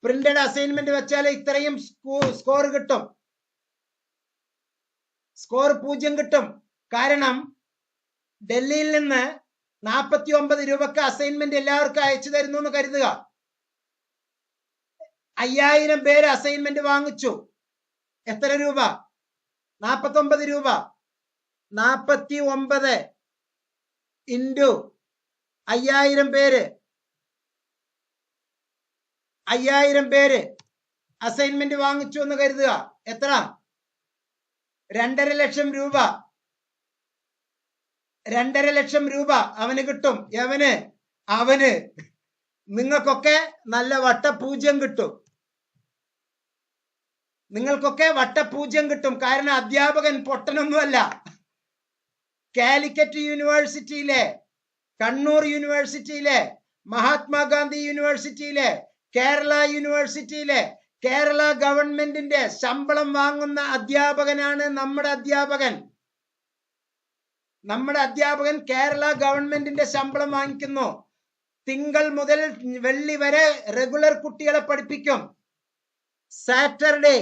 Printed assignment വെച്ചാൽ ഇത്രയും score കിട്ടും. സ്കോർ 0 കിട്ടും. കാരണം ഡൽഹിയിൽ നിന്ന് 49 രൂപക്ക് അസൈൻമെന്റ് എല്ലാവർക്കും അയച്ചു തരുന്നു എന്ന് കരുതുക. 5000 പേര് അസൈൻമെന്റ് വാങ്ങിച്ചു. എത്ര രൂപ? 49 രൂപ. 49 ഇൻറ്റു 5000 പേര്. 5000 പേര് അസൈൻമെന്റ് വാങ്ങിച്ചു എന്ന് കരുതുക. എത്ര? 2.5 ലക്ഷം രൂപ. 2.5 ലക്ഷം രൂപ അവന് കിട്ടും. അവന് നിങ്ങൾക്കൊക്കെ നല്ല വട്ടപൂജ്യം കിട്ടും. നിങ്ങൾക്കൊക്കെ വട്ടപൂജ്യം കിട്ടും. കാരണം അധ്യാപകൻ പൊട്ടനൊന്നുമല്ല. കാലിക്കറ്റ് യൂണിവേഴ്സിറ്റിയിലെ, കണ്ണൂർ യൂണിവേഴ്സിറ്റിയിലെ, മഹാത്മാഗാന്ധി യൂണിവേഴ്സിറ്റിയിലെ, കേരള യൂണിവേഴ്സിറ്റിയിലെ, കേരള ഗവൺമെന്റിന്റെ ശമ്പളം വാങ്ങുന്ന അധ്യാപകനാണ് നമ്മുടെ അധ്യാപകൻ. നമ്മുടെ അധ്യാപകൻ കേരള ഗവൺമെന്റിന്റെ ശമ്പളം വാങ്ങിക്കുന്നു. തിങ്കൾ മുതൽ വെള്ളി വരെ റെഗുലർ കുട്ടികളെ പഠിപ്പിക്കും. Saturday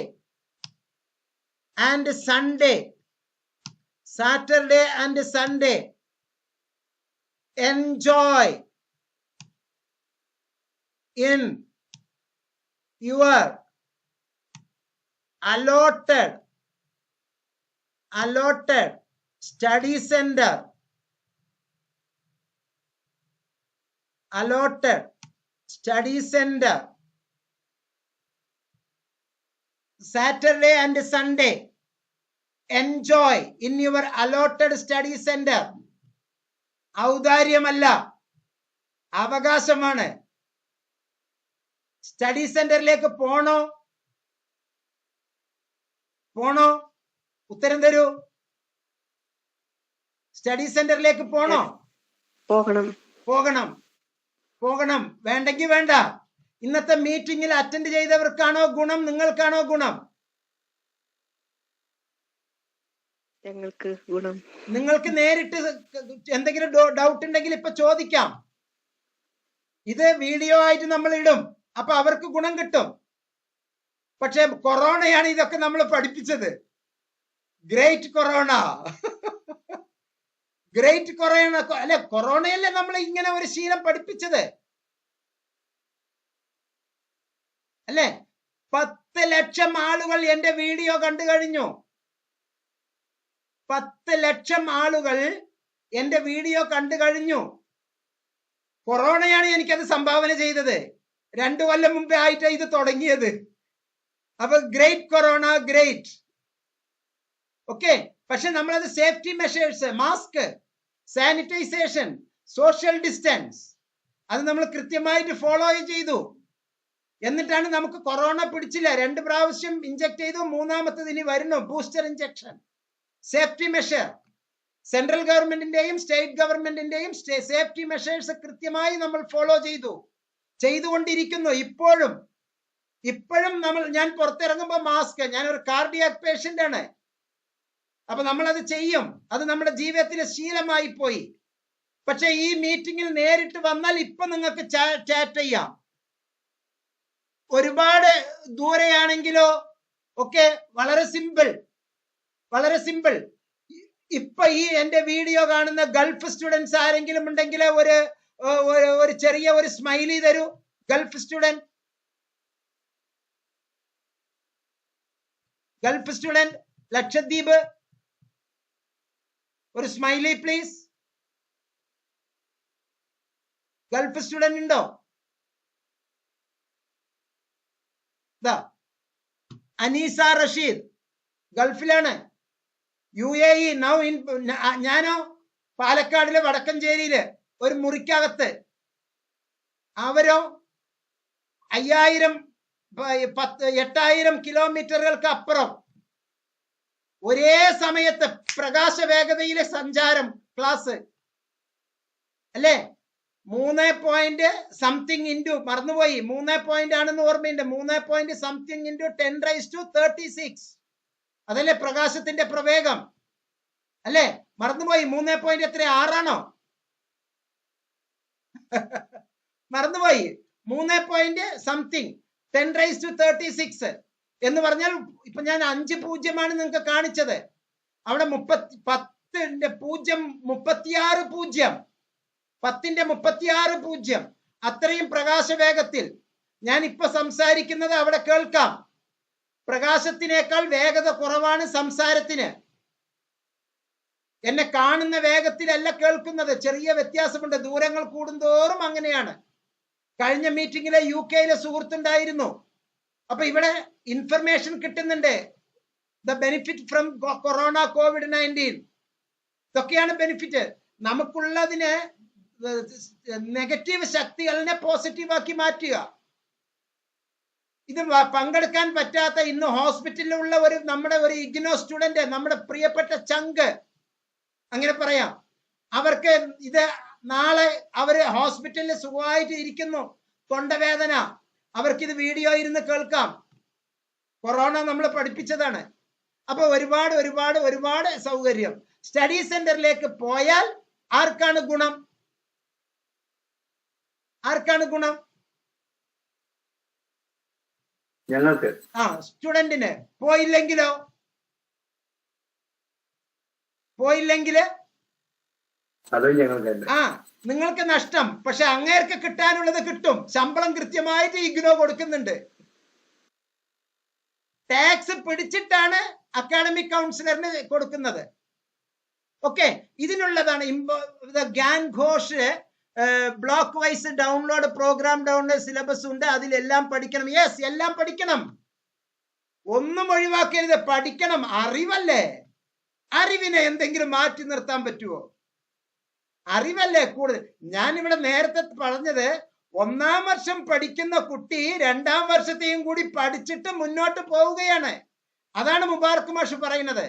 and Sunday enjoy in your allotted study center. Saturday and Sunday enjoy in your allotted study center. ഔദാര്യമല്ല, അവകാശമാണ്. സ്റ്റഡി സെന്ററിലേക്ക് പോണോ? ഉത്തരം തരൂ. സ്റ്റഡി സെന്ററിലേക്ക് പോണോ? പോകണം. വേണ്ടെങ്കിൽ വേണ്ട. ഇന്നത്തെ മീറ്റിംഗിൽ അറ്റൻഡ് ചെയ്തവർക്കാണോ ഗുണം, നിങ്ങൾക്കാണോ ഗുണം? ഞങ്ങൾക്ക് ഗുണം. നിങ്ങൾക്ക് നേരിട്ട് എന്തെങ്കിലും ഡൗട്ട് ഉണ്ടെങ്കിൽ ഇപ്പൊ ചോദിക്കാം. ഇത് വീഡിയോ ആയിട്ട് നമ്മൾ ഇടും. അപ്പൊ അവർക്ക് ഗുണം കിട്ടും. പക്ഷെ കൊറോണയാണ് ഇതൊക്കെ നമ്മൾ പഠിപ്പിച്ചത്. ഗ്രേറ്റ് കൊറോണ അല്ലെ? കൊറോണയല്ലേ നമ്മൾ ഇങ്ങനെ ഒരു ശീലം പഠിപ്പിച്ചത് അല്ലെ? 10 ലക്ഷം ആളുകൾ എന്റെ വീഡിയോ കണ്ടു കഴിഞ്ഞു. 10 ലക്ഷം ആളുകൾ എന്റെ വീഡിയോ കണ്ടു കഴിഞ്ഞു. കൊറോണയാണ് എനിക്കത് സംഭാവന ചെയ്തത്. 2 കൊല്ലം മുമ്പേ ആയിട്ട് ഇത് തുടങ്ങിയത്. അപ്പൊ ഗ്രേറ്റ് കൊറോണ, ഗ്രേറ്റ്. ഓക്കെ. പക്ഷെ നമ്മളത് safety measures, mask, sanitisation, social distance, അത് നമ്മൾ കൃത്യമായിട്ട് ഫോളോ ചെയ്തു. എന്നിട്ടാണ് നമുക്ക് കൊറോണ പിടിച്ചില്ല. 2 പ്രാവശ്യം ഇഞ്ചക്ട് ചെയ്തു. 3ാമത്തത് ഇനി വരുന്നു, booster injection. Safety measure, central ഗവൺമെന്റിന്റെയും സ്റ്റേറ്റ് ഗവൺമെന്റിന്റെയും സേഫ്റ്റി മെഷേഴ്സ് കൃത്യമായി നമ്മൾ ഫോളോ ചെയ്തുകൊണ്ടിരിക്കുന്നു. ഇപ്പോഴും ഞാൻ പുറത്തിറങ്ങുമ്പോൾ മാസ്ക്. ഞാനൊരു കാർഡിയാക് പേഷ്യന്റ് ആണ്. അപ്പൊ നമ്മളത് ചെയ്യും. അത് നമ്മുടെ ജീവിതത്തിലെ ശീലമായി പോയി. പക്ഷെ ഈ മീറ്റിംഗിൽ നേരിട്ട് വന്നാൽ ഇപ്പൊ നിങ്ങൾക്ക് ചാറ്റ് ചെയ്യാം. ഒരുപാട് ദൂരെയാണെങ്കിലോ ഒക്കെ വളരെ സിമ്പിൾ. ഇപ്പൊ ഈ എന്റെ വീഡിയോ കാണുന്ന ഗൾഫ് സ്റ്റുഡൻസ് ആരെങ്കിലും ഉണ്ടെങ്കിൽ ഒരു ചെറിയ ഒരു സ്മൈലി തരൂ. ഗൾഫ് സ്റ്റുഡന്റ് ലക്ഷദ്വീപ്, ഒരു സ്മൈലി പ്ലീസ്. ഗൾഫ് സ്റ്റുഡന്റ് ഉണ്ടോ? അനീസ റഷീദ് ഗൾഫിലാണ്. UAE now in. ഞാനോ പാലക്കാടിലെ വടക്കഞ്ചേരിയില് ഒരു മുറിക്കകത്ത്. അവരോ 8,000 കിലോമീറ്ററുകൾക്ക് അപ്പുറം ഒരേ സമയത്ത് പ്രകാശ വേഗതയിലെ സഞ്ചാരം ക്ലാസ് അല്ലേ? 3.something ഇൻറ്റു, മറന്നുപോയി, 3 ആണെന്ന് ഓർമ്മയുണ്ട്. 3.something into 10⁻36. അതല്ലേ പ്രകാശത്തിന്റെ പ്രവേഗം അല്ലേ? മറന്നുപോയി. 3 എത്ര? 6 ആണോ? മറന്നുപോയി. 3 something. 10⁻36 എന്ന് പറഞ്ഞാൽ ഇപ്പൊ ഞാൻ 5 പൂജ്യമാണ് നിങ്ങൾക്ക് കാണിച്ചത്. അവിടെ 10ന്റെ 36 പൂജ്യം, 10ന്റെ 36 പൂജ്യം, അത്രയും പ്രകാശ വേഗത്തിൽ ഞാൻ ഇപ്പൊ സംസാരിക്കുന്നത് അവിടെ കേൾക്കാം. പ്രകാശത്തിനേക്കാൾ വേഗത കുറവാണ് സംസാരത്തിന്. എന്നെ കാണുന്ന വേഗത്തിലല്ല കേൾക്കുന്നത്, ചെറിയ വ്യത്യാസമുണ്ട്. ദൂരങ്ങൾ കൂടുന്തോറും അങ്ങനെയാണ്. കഴിഞ്ഞ മീറ്റിംഗിലെ UK സുഹൃത്തുണ്ടായിരുന്നു. അപ്പൊ ഇവിടെ ഇൻഫർമേഷൻ കിട്ടുന്നുണ്ട്. The benefit from corona COVID-19 ഇതൊക്കെയാണ് ബെനിഫിറ്റ്. നമുക്കുള്ളതിനെ നെഗറ്റീവ് ശക്തികളെ പോസിറ്റീവാക്കി മാറ്റുക. ഇത് പങ്കെടുക്കാൻ പറ്റാത്ത ഇന്ന് ഹോസ്പിറ്റലിലുള്ള നമ്മുടെ ഒരു ഇഗ്നോ സ്റ്റുഡന്റ്, നമ്മുടെ പ്രിയപ്പെട്ട ചങ്ക് അങ്ങനെ പറയാം, അവർക്ക് ഇത് നാളെ അവര് ഹോസ്പിറ്റലിൽ സുഖമായിട്ട് ഇരിക്കുന്നു, തൊണ്ടവേദന, അവർക്കിത് വീഡിയോ ഇരുന്ന് കേൾക്കാം. കൊറോണ നമ്മൾ പഠിപ്പിച്ചതാണ്. അപ്പൊ ഒരുപാട് ഒരുപാട് ഒരുപാട് സൗകര്യം. സ്റ്റഡി സെന്ററിലേക്ക് പോയാൽ ആർക്കാണ് ഗുണം? ആർക്കാണ് ഗുണം? ഞങ്ങൾക്ക്. സ്റ്റുഡന്റിന്. പോയില്ലെങ്കിലോ? അതും ഞങ്ങൾക്ക്. നിങ്ങൾക്ക് നഷ്ടം. പക്ഷെ അങ്ങേർക്ക് കിട്ടാനുള്ളത് കിട്ടും. ശമ്പളം കൃത്യമായിട്ട് ഇഗ്നോ കൊടുക്കുന്നുണ്ട്. ടാക്സ് പിടിച്ചിട്ടാണ് അക്കാഡമിക് കൗൺസിലറിന് കൊടുക്കുന്നത്. ഓക്കെ, ഇതിനുള്ളതാണ് Gyan Ghosh block wise download, program download syllabus ഉണ്ട്. അതിലെല്ലാം പഠിക്കണം. യെസ്, എല്ലാം പഠിക്കണം, ഒന്നും ഒഴിവാക്കരുത്. പഠിക്കണം. അറിവല്ലേ? അറിവിനെ എന്തെങ്കിലും മാറ്റി നിർത്താൻ പറ്റുമോ? അറിവല്ലേ കൂടുതൽ. ഞാനിവിടെ നേരത്തെ പറഞ്ഞത്, 1ാം വർഷം പഠിക്കുന്ന കുട്ടി 2ാം വർഷത്തെയും കൂടി പഠിച്ചിട്ട് മുന്നോട്ട് പോവുകയാണ്. അതാണ് മുബാറക് മാഷ് പറയുന്നത്.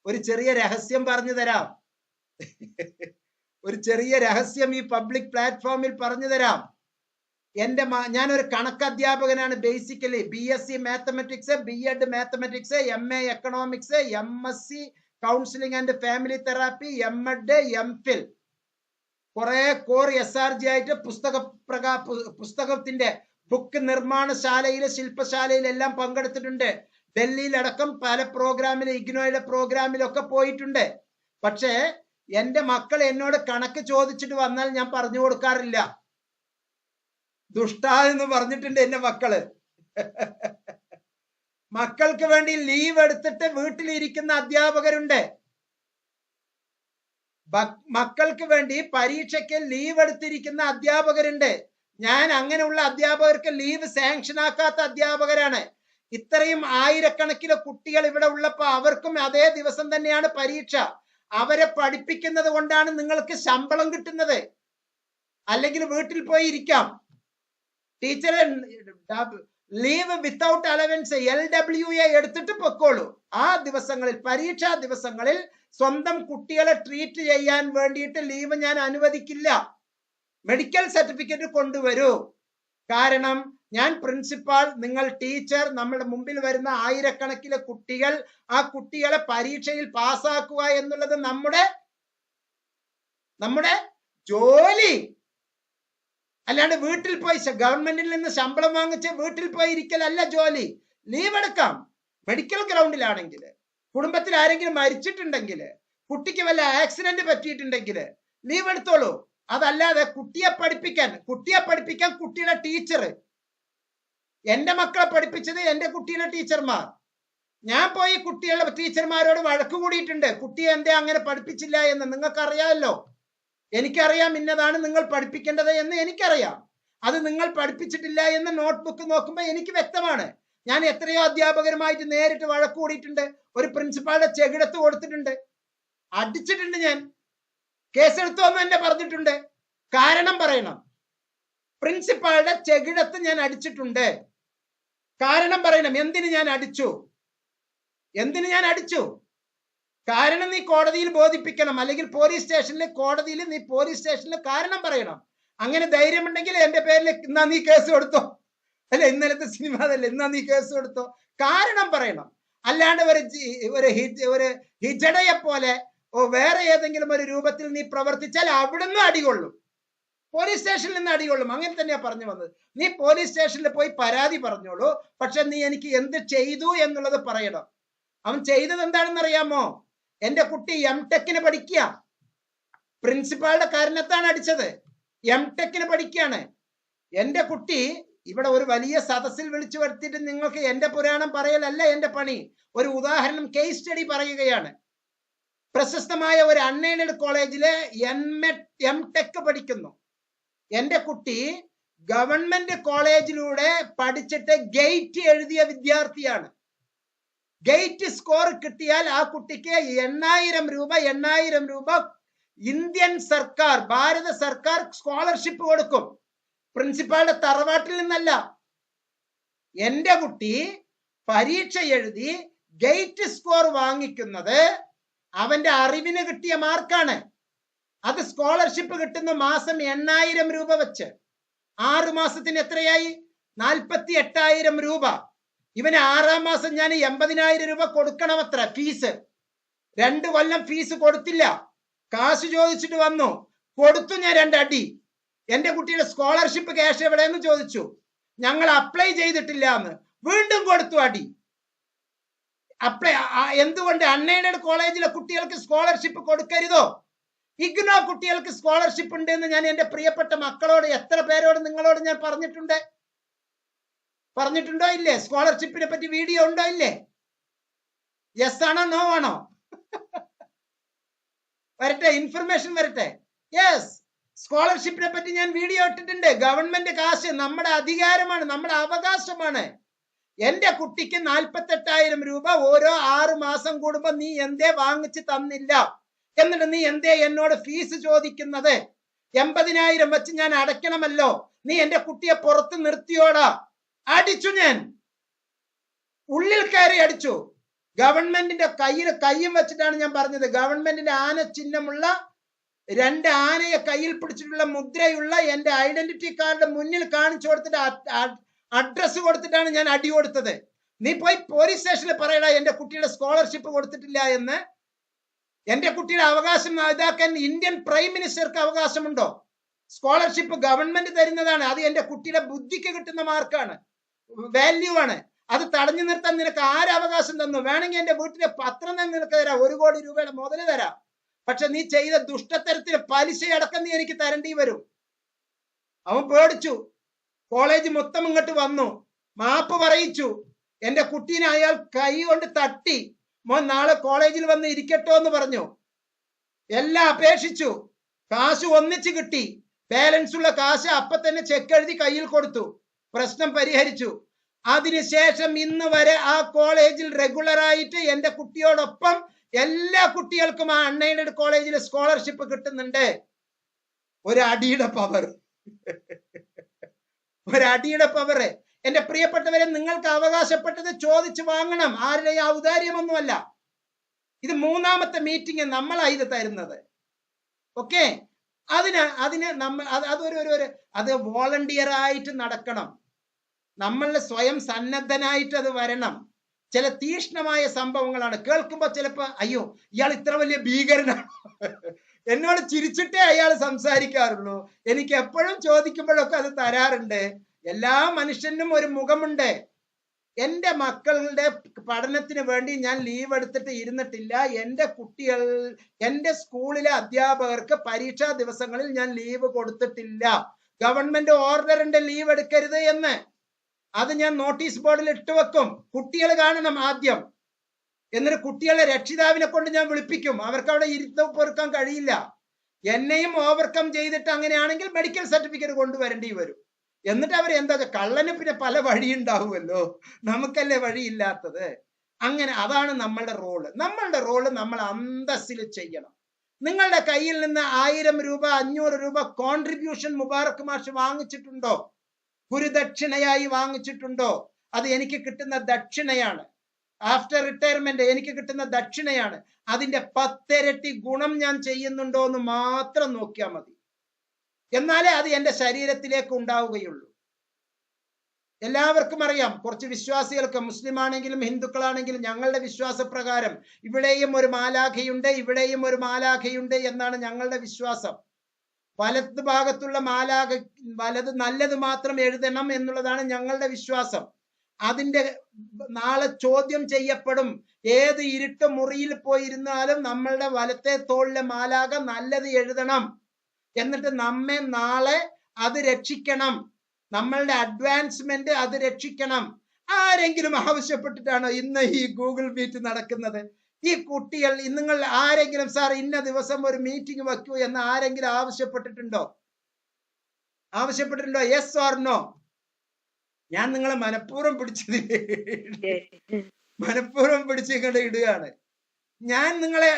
ഒരു ചെറിയ രഹസ്യം പറഞ്ഞു തരാം. ഒരു ചെറിയ രഹസ്യം ഈ പബ്ലിക് പ്ലാറ്റ്ഫോമിൽ പറഞ്ഞു തരാം. ഞാനൊരു കണക്ക് അധ്യാപകനാണ്. Basically BSc mathematics, BEd mathematics, MA economics, MSc counselling and family therapy, MEd, MPhil, കുറെ കോർ SRG ആയിട്ട് പുസ്തകത്തിന്റെ ബുക്ക് നിർമ്മാണശാലയിലെ ശില്പശാലയിലെല്ലാം പങ്കെടുത്തിട്ടുണ്ട്. ഡൽഹിയിലടക്കം പല പ്രോഗ്രാമിലും, ഇഗ്നോയുടെ പ്രോഗ്രാമിലൊക്കെ പോയിട്ടുണ്ട്. പക്ഷേ എന്റെ മക്കൾ എന്നോട് കണക്ക് ചോദിച്ചിട്ട് വന്നാൽ ഞാൻ പറഞ്ഞു കൊടുക്കാറില്ല. ദുഷ്ട എന്ന് പറഞ്ഞിട്ടുണ്ട് എന്റെ മക്കള്. മക്കൾക്ക് വേണ്ടി ലീവ് എടുത്തിട്ട് വീട്ടിലിരിക്കുന്ന അധ്യാപകരുണ്ട്. മക്കൾക്ക് വേണ്ടി പരീക്ഷയ്ക്ക് ലീവ് എടുത്തിരിക്കുന്ന അധ്യാപകരുണ്ട്. ഞാൻ അങ്ങനെയുള്ള അധ്യാപകർക്ക് ലീവ് സാങ്ഷൻ ആക്കാത്ത അധ്യാപകരാണ്. ഇത്രയും ആയിരക്കണക്കിന് കുട്ടികൾ ഇവിടെ ഉള്ളപ്പോ അവർക്കും അതേ ദിവസം തന്നെയാണ് പരീക്ഷ. അവരെ പഠിപ്പിക്കുന്നത് കൊണ്ടാണ് നിങ്ങൾക്ക് ശമ്പളം കിട്ടുന്നത്. അല്ലെങ്കിൽ വീട്ടിൽ പോയി ഇരിക്കാം. Teacher leave without allowance LWA എടുത്തിട്ട് പൊക്കോളൂ. ആ ദിവസങ്ങളിൽ, പരീക്ഷാ ദിവസങ്ങളിൽ സ്വന്തം കുട്ടികളെ ട്രീറ്റ് ചെയ്യാൻ വേണ്ടിയിട്ട് ലീവ് ഞാൻ അനുവദിക്കില്ല. മെഡിക്കൽ സർട്ടിഫിക്കറ്റ് കൊണ്ടുവരൂ. കാരണം ഞാൻ പ്രിൻസിപ്പാൾ, നിങ്ങൾ ടീച്ചർ, നമ്മുടെ മുമ്പിൽ വരുന്ന ആയിരക്കണക്കിന് കുട്ടികൾ, ആ കുട്ടികളെ പരീക്ഷയിൽ പാസ്സാക്കുക എന്നുള്ളത് നമ്മുടെ ജോലി. അല്ലാണ്ട് വീട്ടിൽ പോയി ഗവൺമെന്റിൽ നിന്ന് ശമ്പളം വാങ്ങിച്ച് വീട്ടിൽ പോയി ഇരിക്കലല്ല ജോലി. ലീവ് എടുക്കാം. മെഡിക്കൽ ഗ്രൗണ്ടിലാണെങ്കിൽ, കുടുംബത്തിൽ ആരെങ്കിലും മരിച്ചിട്ടുണ്ടെങ്കിൽ, കുട്ടിക്ക് വല്ല ആക്സിഡന്റ് പറ്റിയിട്ടുണ്ടെങ്കിൽ ലീവ് എടുത്തോളൂ. അതല്ലാതെ കുട്ടിയെ പഠിപ്പിക്കാൻ കുട്ടിയുടെ ടീച്ചർ, എന്റെ മക്കളെ പഠിപ്പിച്ചത് എന്റെ കുട്ടിയുടെ ടീച്ചർമാർ. ഞാൻ പോയി കുട്ടികളുടെ ടീച്ചർമാരോട് വഴക്ക് കൂടിയിട്ടുണ്ട്. കുട്ടിയെ എന്തേ അങ്ങനെ പഠിപ്പിച്ചില്ല എന്ന്. നിങ്ങൾക്കറിയാമല്ലോ. എനിക്കറിയാം ഇന്നതാണ് നിങ്ങൾ പഠിപ്പിക്കേണ്ടത് എന്ന് എനിക്കറിയാം. അത് നിങ്ങൾ പഠിപ്പിച്ചിട്ടില്ല എന്ന് നോട്ട്ബുക്ക് നോക്കുമ്പോൾ എനിക്ക് വ്യക്തമാണ്. ഞാൻ എത്രയോ അധ്യാപകരുമായിട്ട് നേരിട്ട് വഴക്ക് കൂടിയിട്ടുണ്ട്. ഒരു പ്രിൻസിപ്പാളുടെ ചെകിടത്ത് കൊടുത്തിട്ടുണ്ട്, അടിച്ചിട്ടുണ്ട്. ഞാൻ കേസെടുത്തോന്ന് എന്നെ പറഞ്ഞിട്ടുണ്ട്. കാരണം പറയണം. പ്രിൻസിപ്പാളുടെ ചെകിടത്ത് ഞാൻ അടിച്ചിട്ടുണ്ട്. കാരണം പറയണം. എന്തിന് ഞാൻ അടിച്ചു? കാരണം നീ കോടതിയിൽ ബോധിപ്പിക്കണം. അല്ലെങ്കിൽ പോലീസ് സ്റ്റേഷനിൽ കാരണം പറയണം. അങ്ങനെ ധൈര്യമുണ്ടെങ്കിൽ എന്റെ പേരിൽ ഇന്നാ നീ കേസ് കൊടുത്തോ, അല്ലെ ഇന്നലത്തെ സിനിമ അതല്ലേ, ഇന്നാ നീ കേസ് കൊടുത്തോ. കാരണം പറയണം. അല്ലാണ്ട് ഒരു ഹിജടയെ പോലെ വേറെ ഏതെങ്കിലും ഒരു രൂപത്തിൽ നീ പ്രവർത്തിച്ചാൽ അവിടുന്ന് അടികൊള്ളും. പോലീസ് സ്റ്റേഷനിൽ നിന്ന് അടികൊള്ളും. അങ്ങനെ തന്നെയാ പറഞ്ഞു വന്നത്. നീ പോലീസ് സ്റ്റേഷനിൽ പോയി പരാതി പറഞ്ഞോളൂ, പക്ഷെ നീ എനിക്ക് എന്ത് ചെയ്തു എന്നുള്ളത് പറയണം. അവൻ ചെയ്തത് എന്താണെന്ന് അറിയാമോ? എന്റെ കുട്ടി എംടെക്കിന് പഠിക്കുക, പ്രിൻസിപ്പാളുടെ കാരണത്താണ് അടിച്ചത്. എംടെക്കിന് പഠിക്കുകയാണ് എന്റെ കുട്ടി. ഇവിടെ ഒരു വലിയ സദസ്സിൽ വിളിച്ചു വരുത്തിയിട്ട് നിങ്ങൾക്ക് എന്റെ പുരാണം പറയലല്ല എന്റെ പണി. ഒരു ഉദാഹരണം, കേസ് സ്റ്റഡി പറയുകയാണ്. പ്രശസ്തമായ ഒരു അൺഎയ്ഡഡ് കോളേജിലെ എംടെക് പഠിക്കുന്നു എന്റെ കുട്ടി. ഗവൺമെന്റ് കോളേജിലൂടെ പഠിച്ചിട്ട് ഗേറ്റ് എഴുതിയ വിദ്യാർത്ഥിയാണ്. ഗേറ്റ് സ്കോർ കിട്ടിയാൽ ആ കുട്ടിക്ക് 8,000 രൂപ ഇന്ത്യൻ സർക്കാർ, ഭാരത സർക്കാർ സ്കോളർഷിപ്പ് കൊടുക്കും. പ്രിൻസിപ്പാളുടെ തറവാട്ടിൽ നിന്നല്ല. എന്റെ കുട്ടി പരീക്ഷ എഴുതി ഗേറ്റ് സ്കോർ വാങ്ങിക്കുന്നത് അവന്റെ അറിവിന് കിട്ടിയ മാർക്കാണ്. അത് സ്കോളർഷിപ്പ് കിട്ടുന്ന മാസം 8,000 രൂപ വെച്ച്. 6 മാസത്തിന് എത്രയായി? 48,000 രൂപ. ഇവന് 6-ാം മാസം ഞാൻ 80,000 രൂപ കൊടുക്കണം അത്ര ഫീസ്. 2 കൊല്ലം ഫീസ് കൊടുത്തില്ല. കാശ് ചോദിച്ചിട്ട് വന്നു, കൊടുത്തു ഞാൻ 2 അടി. എന്റെ കുട്ടിയുടെ സ്കോളർഷിപ്പ് ക്യാഷ് എവിടെയെന്ന് ചോദിച്ചു. ഞങ്ങൾ അപ്ലൈ ചെയ്തിട്ടില്ല എന്ന്. വീണ്ടും കൊടുത്തു അടി. എന്തുകൊണ്ട് അൺഎയ്ഡഡ് കോളേജിലെ കുട്ടികൾക്ക് സ്കോളർഷിപ്പ് കൊടുക്കരുതോ? ഇഗ്നോ കുട്ടികൾക്ക് സ്കോളർഷിപ്പ് ഉണ്ട് എന്ന് ഞാൻ എന്റെ പ്രിയപ്പെട്ട മക്കളോട്, എത്ര പേരോട് നിങ്ങളോട് ഞാൻ പറഞ്ഞിട്ടുണ്ടോ ഇല്ലേ? സ്കോളർഷിപ്പിനെ പറ്റി വീഡിയോ ഉണ്ടോ ഇല്ലേ? യെസ് ആണോ നോ ആണോ? വരട്ടെ, ഇൻഫർമേഷൻ വരട്ടെ. യെസ്, സ്കോളർഷിപ്പിനെ പറ്റി ഞാൻ വീഡിയോ ഇട്ടിട്ടുണ്ട്. ഗവൺമെന്റ് കാശ് നമ്മുടെ അധികാരമാണ്, നമ്മുടെ അവകാശമാണ്. എന്റെ കുട്ടിക്ക് 48,000 രൂപ ഓരോ 6 മാസം കൂടുമ്പോ നീ എന്തേ വാങ്ങിച്ച് തന്നില്ല? എന്നിട്ട് നീ എന്തേ എന്നോട് ഫീസ് ചോദിക്കുന്നത്? 80,000 വെച്ച് ഞാൻ അടയ്ക്കണമല്ലോ. നീ എന്റെ കുട്ടിയെ പുറത്ത് നിർത്തിയോടാ? അടിച്ചു ഞാൻ, ഉള്ളിൽ കയറി അടിച്ചു. ഗവൺമെന്റിന്റെ കയ്യും വെച്ചിട്ടാണ് ഞാൻ പറഞ്ഞത്. ഗവൺമെന്റിന്റെ ആന ചിഹ്നമുള്ള 2 ആനയെ കയ്യിൽ പിടിച്ചിട്ടുള്ള മുദ്രയുള്ള എന്റെ ഐഡന്റിറ്റി കാർഡ് മുന്നിൽ കാണിച്ചു കൊടുത്തിട്ട് അഡ്രസ് കൊടുത്തിട്ടാണ് ഞാൻ അടി കൊടുത്തത്. നീ പോയി പോലീസ് സ്റ്റേഷനിൽ പറയടാ എന്റെ കുട്ടിയുടെ സ്കോളർഷിപ്പ് കൊടുത്തിട്ടില്ല എന്ന്. എന്റെ കുട്ടിയുടെ അവകാശം ഇതാക്കാൻ ഇന്ത്യൻ പ്രൈം മിനിസ്റ്റർക്ക് അവകാശമുണ്ടോ? സ്കോളർഷിപ്പ് ഗവൺമെന്റ് തരുന്നതാണ്. അത് എന്റെ കുട്ടിയുടെ ബുദ്ധിക്ക് കിട്ടുന്ന മാർക്കാണ്, വാല്യൂ ആണ്. അത് തടഞ്ഞു നിർത്താൻ നിനക്ക് ആരവകാശം തന്നു? വേണമെങ്കിൽ എന്റെ വീട്ടിലെ പത്രം തന്നെ നിനക്ക് തരാം, 1 കോടി രൂപയുടെ മുതല് തരാം. പക്ഷെ നീ ചെയ്ത ദുഷ്ടത്തരത്തിന് പലിശയടക്കം നീ എനിക്ക് തരേണ്ടി വരും. അവൻ പേടിച്ചു. കോളേജ് മൊത്തം ഇങ്ങോട്ട് വന്നു, മാപ്പ് പറയിച്ചു. എന്റെ കുട്ടീനെ അയാൾ കൈ കൊണ്ട് തട്ടി, മോൻ നാളെ കോളേജിൽ വന്ന് ഇരിക്കട്ടോ എന്ന് പറഞ്ഞു. എല്ലാം അപേക്ഷിച്ചു. കാശ് ഒന്നിച്ച് കിട്ടി. ബാലൻസ് ഉള്ള കാശ് അപ്പൊ തന്നെ ചെക്ക് എഴുതി കയ്യിൽ കൊടുത്തു. പ്രശ്നം പരിഹരിച്ചു. അതിനുശേഷം ഇന്ന് വരെ ആ കോളേജിൽ റെഗുലറായിട്ട് എന്റെ കുട്ടിയോടൊപ്പം എല്ലാ കുട്ടികൾക്കും ആ അൺഎയ്ഡഡ് കോളേജിൽ സ്കോളർഷിപ്പ് കിട്ടുന്നുണ്ട്. ഒരു അടിയുടെ പവർ, ഒരടിയുടെ പവർ. എന്റെ പ്രിയപ്പെട്ടവരെ, നിങ്ങൾക്ക് അവകാശപ്പെട്ടത് ചോദിച്ചു വാങ്ങണം. ആരുടെ ഔദാര്യമൊന്നുമല്ല. ഇത് 3ാമത്തെ മീറ്റിംഗ് നമ്മളാണ് ഇത് തരുന്നത്. ഓക്കെ, അതിന് നമ്മൾ അത് വോളണ്ടിയർ ആയിട്ട് നടക്കണം. നമ്മളുടെ സ്വയം സന്നദ്ധനായിട്ട് അത് വരണം. ചില തീഷ്ണമായ സംഭവങ്ങളാണ് കേൾക്കുമ്പോ ചിലപ്പോ അയ്യോ ഇയാൾ ഇത്ര വലിയ ഭീകരനാണ്. എന്നോട് ചിരിച്ചിട്ടേ അയാൾ സംസാരിക്കാറുള്ളൂ. എനിക്ക് എപ്പോഴും ചോദിക്കുമ്പോഴൊക്കെ അത് തരാറുണ്ട്. എല്ലാ മനുഷ്യനും ഒരു മുഖമുണ്ട്. എന്റെ മക്കളുടെ പഠനത്തിന് വേണ്ടി ഞാൻ ലീവ് എടുത്തിട്ട് ഇരുന്നിട്ടില്ല. എന്റെ സ്കൂളിലെ അധ്യാപകർക്ക് പരീക്ഷാ ദിവസങ്ങളിൽ ഞാൻ ലീവ് കൊടുത്തിട്ടില്ല. ഗവൺമെന്റ് ഓർഡർ ഉണ്ട് ലീവ് എടുക്കരുത് എന്ന്. അത് ഞാൻ നോട്ടീസ് ബോർഡിൽ ഇട്ടുവെക്കും. കുട്ടികൾ കാണണം ആദ്യം. എന്നിട്ട് കുട്ടികളെ രക്ഷിതാവിനെ കൊണ്ട് ഞാൻ വിളിപ്പിക്കും. അവർക്ക് അവിടെ ഇരുത്തം പൊറുക്കാൻ കഴിയില്ല. എന്നെയും ഓവർകം ചെയ്തിട്ട് അങ്ങനെയാണെങ്കിൽ മെഡിക്കൽ സർട്ടിഫിക്കറ്റ് കൊണ്ടുവരേണ്ടി വരും. എന്നിട്ട് അവർ എന്താ, കള്ളന് പിന്നെ പല വഴിയുണ്ടാവുമല്ലോ, നമുക്കല്ലേ വഴിയില്ലാത്തത്. അങ്ങനെ അതാണ് നമ്മളുടെ റോള്. നമ്മൾ അന്തസ്സിൽ ചെയ്യണം. നിങ്ങളുടെ കയ്യിൽ നിന്ന് 1000 രൂപ 500 രൂപ കോൺട്രിബ്യൂഷൻ മുബാറക് മാഷ് വാങ്ങിച്ചിട്ടുണ്ടോ? ഗുരുദക്ഷിണയായി വാങ്ങിച്ചിട്ടുണ്ടോ? അത് എനിക്ക് കിട്ടുന്ന ദക്ഷിണയാണ്. ആഫ്റ്റർ റിട്ടയർമെന്റ് എനിക്ക് കിട്ടുന്ന ദക്ഷിണയാണ്. അതിന്റെ 10 ഇരട്ടി ഗുണം ഞാൻ ചെയ്യുന്നുണ്ടോ എന്ന് മാത്രം നോക്കിയാൽ മതി. എന്നാലേ അത് എന്റെ ശരീരത്തിലേക്ക് ഉണ്ടാവുകയുള്ളൂ. എല്ലാവർക്കും അറിയാം, കുറച്ച് വിശ്വാസികൾക്ക്, മുസ്ലിം ആണെങ്കിലും ഹിന്ദുക്കളാണെങ്കിലും, ഞങ്ങളുടെ വിശ്വാസപ്രകാരം ഇവിടെയും ഒരു മാലാഖയുണ്ട്, ഇവിടെയും ഒരു മാലാഖയുണ്ട് എന്നാണ് ഞങ്ങളുടെ വിശ്വാസം. വലത് ഭാഗത്തുള്ള മാലാക നല്ലത് മാത്രം എഴുതണം എന്നുള്ളതാണ് ഞങ്ങളുടെ വിശ്വാസം. അതിന്റെ നാളെ ചോദ്യം ചെയ്യപ്പെടും. ഏത് ഇരുട്ട് മുറിയിൽ പോയിരുന്നാലും നമ്മളുടെ വലത്തെ തോളിലെ മാലാക നല്ലത് എഴുതണം. എന്നിട്ട് നമ്മെ നാളെ അത് രക്ഷിക്കണം. നമ്മളുടെ അഡ്വാൻസ്മെന്റ് അത് രക്ഷിക്കണം. ആരെങ്കിലും ആവശ്യപ്പെട്ടിട്ടാണോ ഇന്ന് ഈ ഗൂഗിൾ മീറ്റ് നടക്കുന്നത്? ഈ കുട്ടികൾ നിങ്ങൾ ആരെങ്കിലും സാർ ഇന്ന ദിവസം ഒരു മീറ്റിംഗ് വെക്കൂ എന്ന് ആരെങ്കിലും ആവശ്യപ്പെട്ടിട്ടുണ്ടോ? Yes or no? ഞാൻ നിങ്ങളെ മനഃപൂർവ്വം പിടിച്ചിങ്ങോട്ട് ഇടുകയാണ് ഞാൻ നിങ്ങളെ.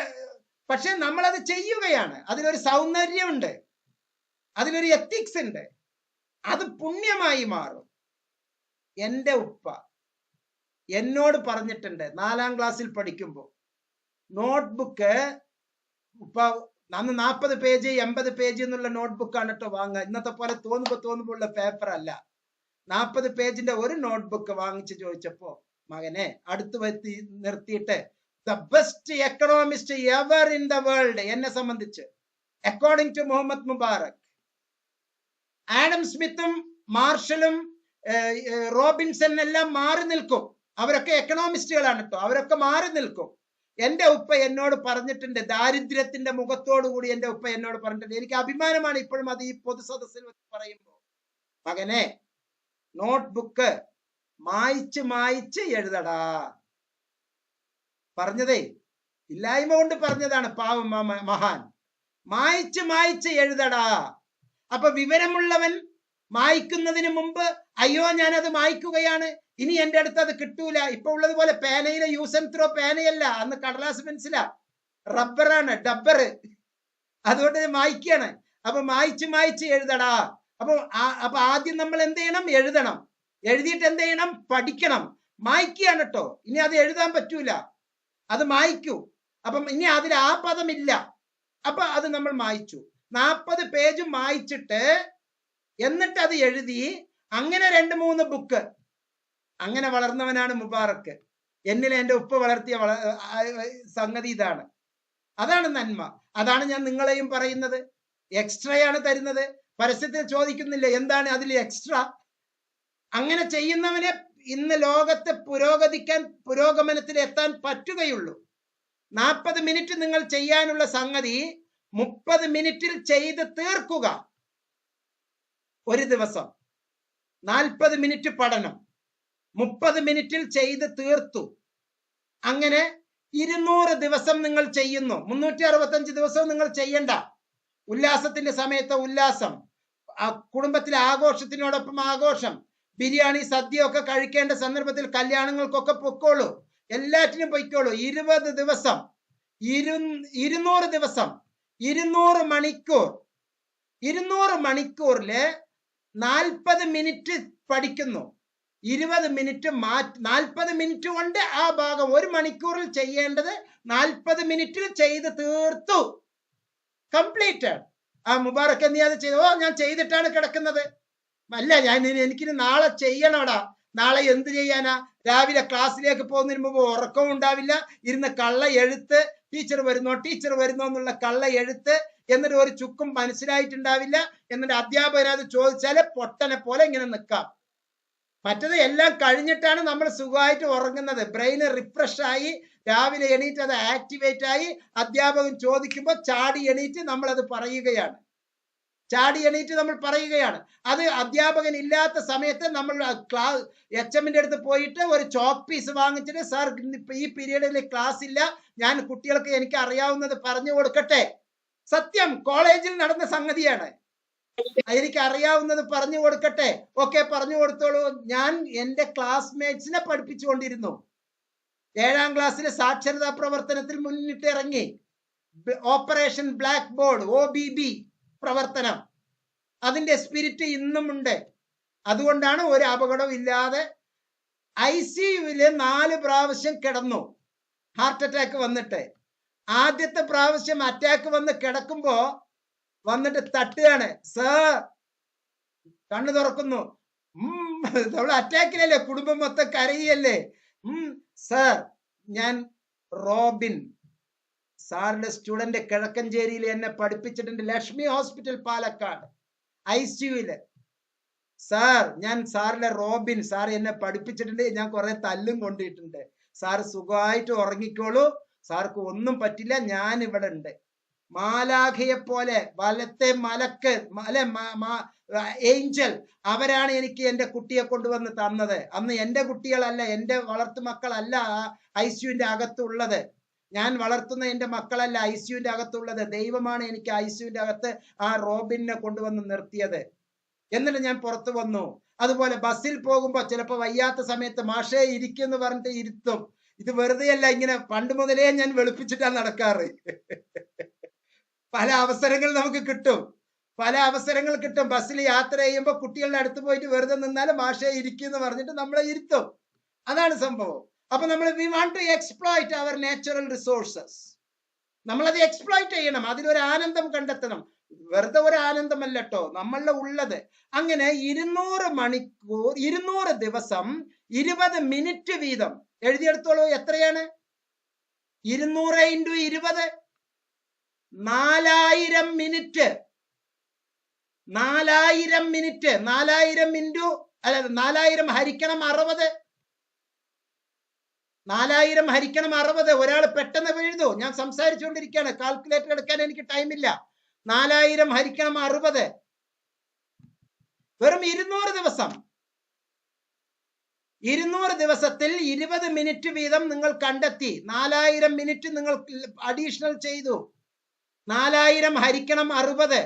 പക്ഷെ നമ്മളത് ചെയ്യുകയാണ്. അതിലൊരു സൗന്ദര്യമുണ്ട്, അതിലൊരു എത്തിക്സ് ഉണ്ട്. അത് പുണ്യമായി മാറും. എൻ്റെ ഉപ്പ എന്നോട് പറഞ്ഞിട്ടുണ്ട് 4ാം ക്ലാസ്സിൽ പഠിക്കുമ്പോൾ, നോട്ട്ബുക്ക് ഇപ്പൊ അന്ന് 40 പേജ് 80 പേജ് എന്നുള്ള നോട്ട്ബുക്കാണ് കേട്ടോ വാങ്ങുക. ഇന്നത്തെ പോലെ തോന്നുമ്പോ ഉള്ള പേപ്പർ അല്ല. 40 പേജിന്റെ ഒരു നോട്ട്ബുക്ക് വാങ്ങിച്ച് ചോദിച്ചപ്പോ മകനെ അടുത്ത് വരുത്തി നിർത്തിയിട്ട് the best economist ever in the world എന്നെ സംബന്ധിച്ച് according to Muhammad Mubarak, Adam സ്മിത്തും മാർഷലും റോബിൻസൺ എല്ലാം മാറി നിൽക്കും. അവരൊക്കെ എക്കണോമിസ്റ്റുകളാണ് കേട്ടോ. അവരൊക്കെ മാറി നിൽക്കും. എന്റെ ഉപ്പ എന്നോട് പറഞ്ഞിട്ടുണ്ട്, ദാരിദ്ര്യത്തിന്റെ മുഖത്തോടു കൂടി എന്റെ ഉപ്പ എന്നോട് പറഞ്ഞിട്ടുണ്ട്. എനിക്ക് അഭിമാനമാണ് ഇപ്പോഴും അത് ഈ പൊതുസദസ്സിൽ പറയുമ്പോ. മകനെ, നോട്ട്ബുക്ക് മായിച്ച് എഴുതടാ. പറഞ്ഞതേ ഇല്ലായ്മ കൊണ്ട് പറഞ്ഞതാണ് പാവം മഹാൻ. മായിച്ച് എഴുതടാ. അപ്പൊ വിവരമുള്ളവൻ മായ്ക്കുന്നതിന് മുമ്പ് അയ്യോ ഞാനത് മായ്ക്കുകയാണ്, ഇനി എന്റെ അടുത്ത് അത് കിട്ടൂല. ഇപ്പൊ ഉള്ളതുപോലെ പേനയിലെ യൂസ് ആൻഡ് ത്രോ പേനയല്ല, അന്ന് കടലാസ് പെൻസിലാ, റബ്ബറാണ്, ഡബ്ബർ. അതുകൊണ്ട് മായ്ക്കാണ്. അപ്പൊ മായ്ച്ച് എഴുതടാ. അപ്പൊ ആദ്യം നമ്മൾ എന്ത് ചെയ്യണം? എഴുതണം. എഴുതിയിട്ട് എന്ത് ചെയ്യണം? പഠിക്കണം. മായ്ക്കുകയാണ് കേട്ടോ. ഇനി അത് എഴുതാൻ പറ്റൂല, അത് മായ്ക്കൂ. അപ്പം ഇനി അതിൽ ആ പദമില്ല. അപ്പൊ അത് നമ്മൾ മായ്ച്ചു. 40 പേജ് മായ്ച്ചിട്ട് എന്നിട്ട് അത് എഴുതി. അങ്ങനെ 2-3 ബുക്ക്. അങ്ങനെ വളർന്നവനാണ് മുബാറക്ക്. എന്നിലെ എൻ്റെ ഉപ്പ വളർത്തിയ സംഗതി ഇതാണ്. അതാണ് നന്മ. അതാണ് ഞാൻ നിങ്ങളെയും പറയുന്നത്. എക്സ്ട്രയാണ് തരുന്നത്. പരസ്യത്തിൽ ചോദിക്കുന്നില്ല എന്താണ് അതിൽ എക്സ്ട്രാ. അങ്ങനെ ചെയ്യുന്നവനെ ഇന്ന് ലോകത്തെ പുരോഗമനത്തിൽ എത്താൻ പറ്റുകയുള്ളൂ. 40 മിനിറ്റ് നിങ്ങൾ ചെയ്യാനുള്ള സംഗതി 30 മിനിറ്റിൽ ചെയ്ത് തീർക്കുക. ഒരു ദിവസം 40 മിനിറ്റ് പഠനം 30 മിനിറ്റിൽ ചെയ്ത് തീർത്തു. അങ്ങനെ 200 ദിവസം നിങ്ങൾ ചെയ്യുന്നു. 365 ദിവസവും നിങ്ങൾ ചെയ്യണ്ട. ഉല്ലാസത്തിന്റെ സമയത്ത് ഉല്ലാസം, കുടുംബത്തിലെ ആഘോഷത്തിനോടൊപ്പം ആഘോഷം, ബിരിയാണി സദ്യ ഒക്കെ കഴിക്കേണ്ട സന്ദർഭത്തിൽ കല്യാണങ്ങൾക്കൊക്കെ പൊക്കോളൂ, എല്ലാറ്റിനും പൊയ്ക്കോളൂ. 20 ദിവസം 200 ദിവസം 200 മണിക്കൂർ. 200 മണിക്കൂറില് 40 മിനിറ്റ് പഠിക്കുന്നു. 20 മിനിറ്റ് 40 മിനിറ്റ് കൊണ്ട് ആ ഭാഗം 1 മണിക്കൂറിൽ ചെയ്യേണ്ടത് 40 മിനിറ്റിൽ ചെയ്ത് തീർത്തു. കംപ്ലീറ്റഡ്. ആ മുബാറക്ക് നീ അത് ചെയ്തു? ഞാൻ ചെയ്തിട്ടാണ് കിടക്കുന്നത്. അല്ല, എനിക്കിനി നാളെ ചെയ്യണോടാ. നാളെ എന്ത് ചെയ്യാനാ? രാവിലെ ക്ലാസ്സിലേക്ക് പോകുന്നതിന് മുമ്പ് ഉറക്കവും ഉണ്ടാവില്ല. ഇരുന്ന് കള്ള എഴുത്ത്, ടീച്ചർ വരുന്നോ എന്നുള്ള കള്ള എഴുത്ത്. എന്നിട്ട് ഒരു ചുക്കും മനസ്സിലായിട്ടുണ്ടാവില്ല. എന്നിട്ട് അധ്യാപകൻ അത് ചോദിച്ചാല് പൊട്ടനെ പോലെ ഇങ്ങനെ നിൽക്കാം. മറ്റത് എല്ലാം കഴിഞ്ഞിട്ടാണ് നമ്മൾ സുഖമായിട്ട് ഉറങ്ങുന്നത്. ബ്രെയിന് റിഫ്രഷ് ആയി രാവിലെ എണീറ്റ് അത് ആക്ടിവേറ്റ് ആയി അധ്യാപകൻ ചോദിക്കുമ്പോൾ ചാടി എണീറ്റ് നമ്മൾ അത് പറയുകയാണ്. അത് അധ്യാപകൻ ഇല്ലാത്ത സമയത്ത് നമ്മൾ HMന്റെ അടുത്ത് പോയിട്ട് ഒരു ചോക്ക് പീസ് വാങ്ങിച്ചിട്ട് സാർ ഈ പീരീഡിൽ ക്ലാസ് ഇല്ല, ഞാൻ കുട്ടികൾക്ക് എനിക്ക് അറിയാവുന്നത് പറഞ്ഞു കൊടുക്കട്ടെ. സത്യം, കോളേജിൽ നടന്ന സംഗതിയാണ്. എനിക്ക് അറിയാവുന്നത് പറഞ്ഞു കൊടുക്കട്ടെ. ഓക്കെ, പറഞ്ഞു കൊടുത്തോളൂ. ഞാൻ എൻ്റെ ക്ലാസ്മേറ്റ്സിനെ പഠിപ്പിച്ചുകൊണ്ടിരുന്നു. 7ാം ക്ലാസ്സിലെ സാക്ഷരതാ പ്രവർത്തനത്തിൽ മുന്നിട്ട് ഇറങ്ങി. ഓപ്പറേഷൻ ബ്ലാക്ക് ബോർഡ് OBB പ്രവർത്തനം. അതിന്റെ സ്പിരിറ്റ് ഇന്നും ഉണ്ട്. അതുകൊണ്ടാണ് ഒരു അപകടവും ഇല്ലാതെ ICUവില് 4 പ്രാവശ്യം കിടന്നു, ഹാർട്ട് അറ്റാക്ക് വന്നിട്ട്. ആദ്യത്തെ പ്രാവശ്യം അറ്റാക്ക് വന്ന് കിടക്കുമ്പോ വന്നിട്ട് തട്ടുകയാണ്. സർ, കണ്ണു തുറക്കുന്നു. നമ്മൾ അറ്റാക്കിലല്ലേ, കുടുംബം മൊത്തം കരയല്ലേ. സർ, ഞാൻ റോബിൻ. സാറിന്റെ സ്റ്റുഡന്റ് കിഴക്കഞ്ചേരിയിൽ എന്നെ പഠിപ്പിച്ചിട്ടുണ്ട്, ലക്ഷ്മി ഹോസ്പിറ്റൽ പാലക്കാട് ICUയില്. സാർ ഞാൻ സാറിന്റെ റോബിൻ, സാർ എന്നെ പഠിപ്പിച്ചിട്ടുണ്ട്, ഞാൻ കുറെ തല്ലും കൊണ്ടിട്ടുണ്ട്. സാർ സുഖമായിട്ട് ഉറങ്ങിക്കോളൂ, സാർക്ക് ഒന്നും പറ്റില്ല, ഞാൻ ഇവിടെ ഉണ്ട്. മാലാഖയെ പോലെ വലത്തെ മലക്ക് അല്ലെ ഏഞ്ചൽ, അവരാണ് എനിക്ക് എന്റെ കുട്ടിയെ കൊണ്ടുവന്ന് തന്നത്. അന്ന് എന്റെ കുട്ടികളല്ല, എന്റെ വളർത്തു മക്കളല്ല ICUവിന്റെ അകത്തുള്ളത്. ഞാൻ വളർത്തുന്ന എന്റെ മക്കളല്ല ICUവിന്റെ അകത്തുള്ളത്. ദൈവമാണ് എനിക്ക് ICUവിന്റെ അകത്ത് ആ റോബിനെ കൊണ്ടുവന്ന് നിർത്തിയത്. എന്നിട്ട് ഞാൻ പുറത്തു വന്നു. അതുപോലെ ബസ്സിൽ പോകുമ്പോ ചിലപ്പോ വയ്യാത്ത സമയത്ത് മാഷേ ഇരിക്കുമെന്ന് പറഞ്ഞിട്ട് ഇരുത്തും. ഇത് വെറുതെയല്ല, ഇങ്ങനെ പണ്ട് മുതലേ ഞാൻ വെളുപ്പിച്ചിട്ടാണ് നടക്കാറ്. പല അവസരങ്ങൾ നമുക്ക് കിട്ടും, പല അവസരങ്ങൾ കിട്ടും. ബസ്സിൽ യാത്ര ചെയ്യുമ്പോ കുട്ടികളുടെ അടുത്ത് പോയിട്ട് വെറുതെ നിന്നാലും മാഷേ ഇരിക്കുമെന്ന് പറഞ്ഞിട്ട് നമ്മളെ ഇരുത്തും. അതാണ് സംഭവം. അപ്പൊ നമ്മൾ we want to exploit our natural resources. നമ്മളത് എക്സ്പ്ലോയിറ്റ് ചെയ്യണം, അതിലൊരു ആനന്ദം കണ്ടെത്തണം. വെറുതെ ഒരു ആനന്ദമല്ല കേട്ടോ നമ്മളുടെ ഉള്ളത്. അങ്ങനെ 200 മണിക്കൂർ 200 ദിവസം 20 മിനിറ്റ് വീതം എഴുതിയെടുത്തോളൂ. എത്രയാണ് 200 × 20? 4000 മിനിറ്റ്. 4000 മിനിറ്റ്. 4000 ഇൻറ്റു അല്ല 4000 ഹരിക്കണം 60. 4000 ഹരിക്കണം 60. ഒരാൾ പെട്ടെന്ന് എഴുതൂ, ഞാൻ സംസാരിച്ചുകൊണ്ടിരിക്കുകയാണ്, കാൽക്കുലേറ്റർ എടുക്കാൻ എനിക്ക് ടൈമില്ല. 4000 ഹരിക്കണം 60. വെറും 200 ദിവസം. 200 ദിവസത്തിൽ 20 മിനിറ്റ് വീതം നിങ്ങൾ കണ്ടെത്തി. 4000 മിനിറ്റ് നിങ്ങൾ അഡീഷണൽ ചെയ്തു. 4000 ഹരിക്കണം 60.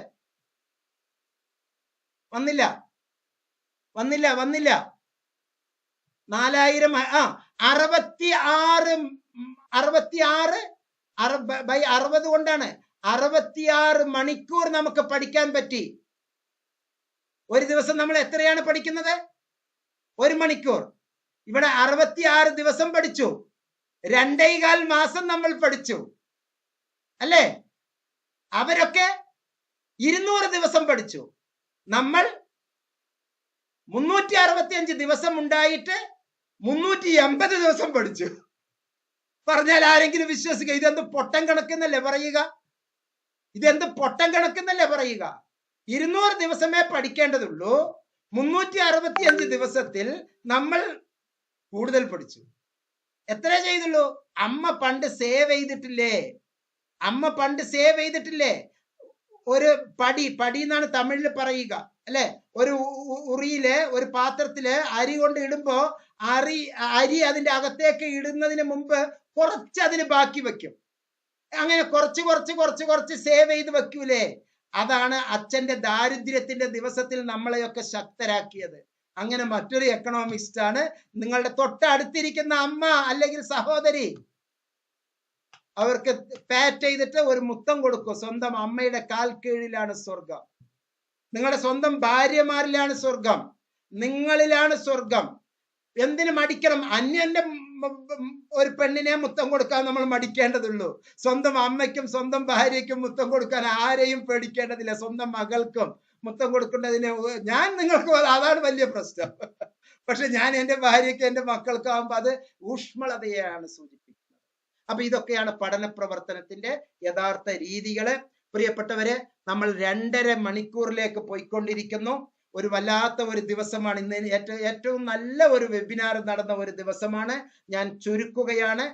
വന്നില്ല 4000 66 കൊണ്ടാണ് 66 മണിക്കൂർ നമുക്ക് പഠിക്കാൻ പറ്റി. ഒരു ദിവസം നമ്മൾ എത്രയാണ് പഠിക്കുന്നത്? 1 മണിക്കൂർ. ഇവിടെ 66 ദിവസം പഠിച്ചു. 2.25 മാസം നമ്മൾ പഠിച്ചു അല്ലേ? അവരൊക്കെ 200 ദിവസം പഠിച്ചു. നമ്മൾ 365 ദിവസം ഉണ്ടായിട്ട് 380 ദിവസം പഠിച്ചു. പറഞ്ഞാൽ ആരെങ്കിലും വിശ്വസിക്കുക? ഇതെന്ത് പൊട്ടം കണക്കെന്നല്ലേ പറയുക? ഇതെന്ത് പൊട്ടം കണക്കെന്നല്ലേ പറയുക? 200 ദിവസമേ പഠിക്കേണ്ടതുള്ളൂ. 365 ദിവസത്തിൽ നമ്മൾ കൂടുതൽ പഠിച്ചു. എത്ര ചെയ്തുള്ളൂ? അമ്മ പണ്ട് സേവ് ചെയ്തിട്ടില്ലേ? ഒരു പടി എന്നാണ് തമിഴിൽ പറയുക അല്ലെ? ഒരു ഉറിയില് ഒരു പാത്രത്തില് അരി കൊണ്ട് ഇടുമ്പോ അരി അതിന്റെ അകത്തേക്ക് ഇടുന്നതിന് മുമ്പ് കുറച്ച് അതിന് ബാക്കി വെക്കും. അങ്ങനെ കുറച്ച് സേവ് ചെയ്ത് വെക്കൂലേ? അതാണ് അച്ഛന്റെ ദാരിദ്ര്യത്തിന്റെ ദിവസത്തിൽ നമ്മളെയൊക്കെ ശക്തരാക്കിയത്. അങ്ങനെ മറ്റൊരു എക്കണോമിസ്റ്റ് ആണ് നിങ്ങളുടെ തൊട്ടടുത്തിരിക്കുന്ന അമ്മ അല്ലെങ്കിൽ സഹോദരി. അവർക്ക് പാറ്റ് ചെയ്തിട്ട് ഒരു മുത്തം കൊടുക്കും. സ്വന്തം അമ്മയുടെ കാൽ കീഴിലാണ് സ്വർഗം. നിങ്ങളുടെ സ്വന്തം ഭാര്യമാരിലാണ് സ്വർഗം, നിങ്ങളിലാണ് സ്വർഗം. എന്തിനു മടിക്കണം? അന്യന്റെ ഒരു പെണ്ണിനെ മുത്തം കൊടുക്കാൻ നമ്മൾ മടിക്കേണ്ടതുള്ളൂ. സ്വന്തം അമ്മയ്ക്കും സ്വന്തം ഭാര്യയ്ക്കും മുത്തം കൊടുക്കാൻ ആരെയും പേടിക്കേണ്ടതില്ല. സ്വന്തം മകൾക്കും മുത്തം കൊടുക്കേണ്ടതിന് ഞാൻ നിങ്ങൾക്ക് അതാണ് വലിയ പ്രശ്നം. പക്ഷെ ഞാൻ എൻ്റെ ഭാര്യയ്ക്ക് എൻ്റെ മക്കൾക്കാവുമ്പോൾ അത് ഊഷ്മളതയാണ് സൂചിപ്പിക്കുന്നത്. അപ്പൊ ഇതൊക്കെയാണ് പഠന പ്രവർത്തനത്തിന്റെ യഥാർത്ഥ രീതികള്. പ്രിയപ്പെട്ടവരെ, നമ്മൾ 2.5 മണിക്കൂറിലേക്ക് പോയിക്കൊണ്ടിരിക്കുന്നു. ഒരു വല്ലാത്ത ഒരു ദിവസമാണ് ഇന്ന്. ഏറ്റവും നല്ല ഒരു വെബിനാർ നടന്ന ഒരു ദിവസമാണ്. ഞാൻ ചുരുക്കുകയാണ്.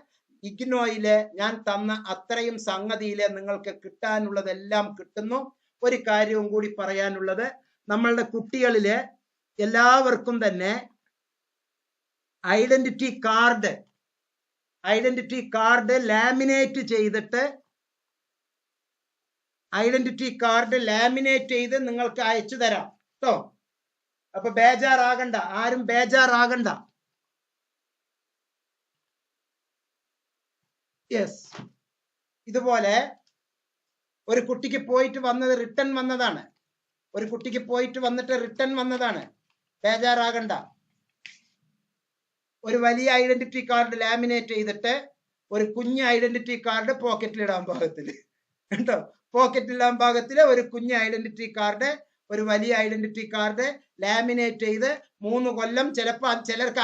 ഇഗ്നോയിലെ ഞാൻ തന്ന അത്രയും സംഗതിയിലെ നിങ്ങൾക്ക് കിട്ടാനുള്ളതെല്ലാം കിട്ടുന്നു. ഒരു കാര്യവും കൂടി പറയാനുള്ളത്, നമ്മളുടെ കുട്ടികളിലെ എല്ലാവർക്കും തന്നെ ഐഡന്റിറ്റി കാർഡ് ലാമിനേറ്റ് ചെയ്ത് നിങ്ങൾക്ക് അയച്ചു തരാം കേട്ടോ. അപ്പൊ ബേജാറാകണ്ട, ആരും ബേജാറാകണ്ട. യെസ്, ഇതുപോലെ ഒരു കുട്ടിക്ക് പോയിട്ട് വന്നത് റിട്ടേൺ വന്നതാണ്. ബേജാറാകണ്ട. ഒരു വലിയ ഐഡന്റിറ്റി കാർഡ് ലാമിനേറ്റ് ചെയ്തിട്ട് ഒരു കുഞ്ഞ് ഐഡന്റിറ്റി കാർഡ് പോക്കറ്റിലിടാൻ പാകത്തില് കേട്ടോ. പോക്കറ്റിലിടാൻ പാകത്തില് ഒരു കുഞ്ഞ് ഐഡന്റിറ്റി കാർഡ്, ഒരു വലിയ ഐഡന്റിറ്റി കാർഡ് ലാമിനേറ്റ് ചെയ്ത് 3 കൊല്ലം, ചിലർക്ക്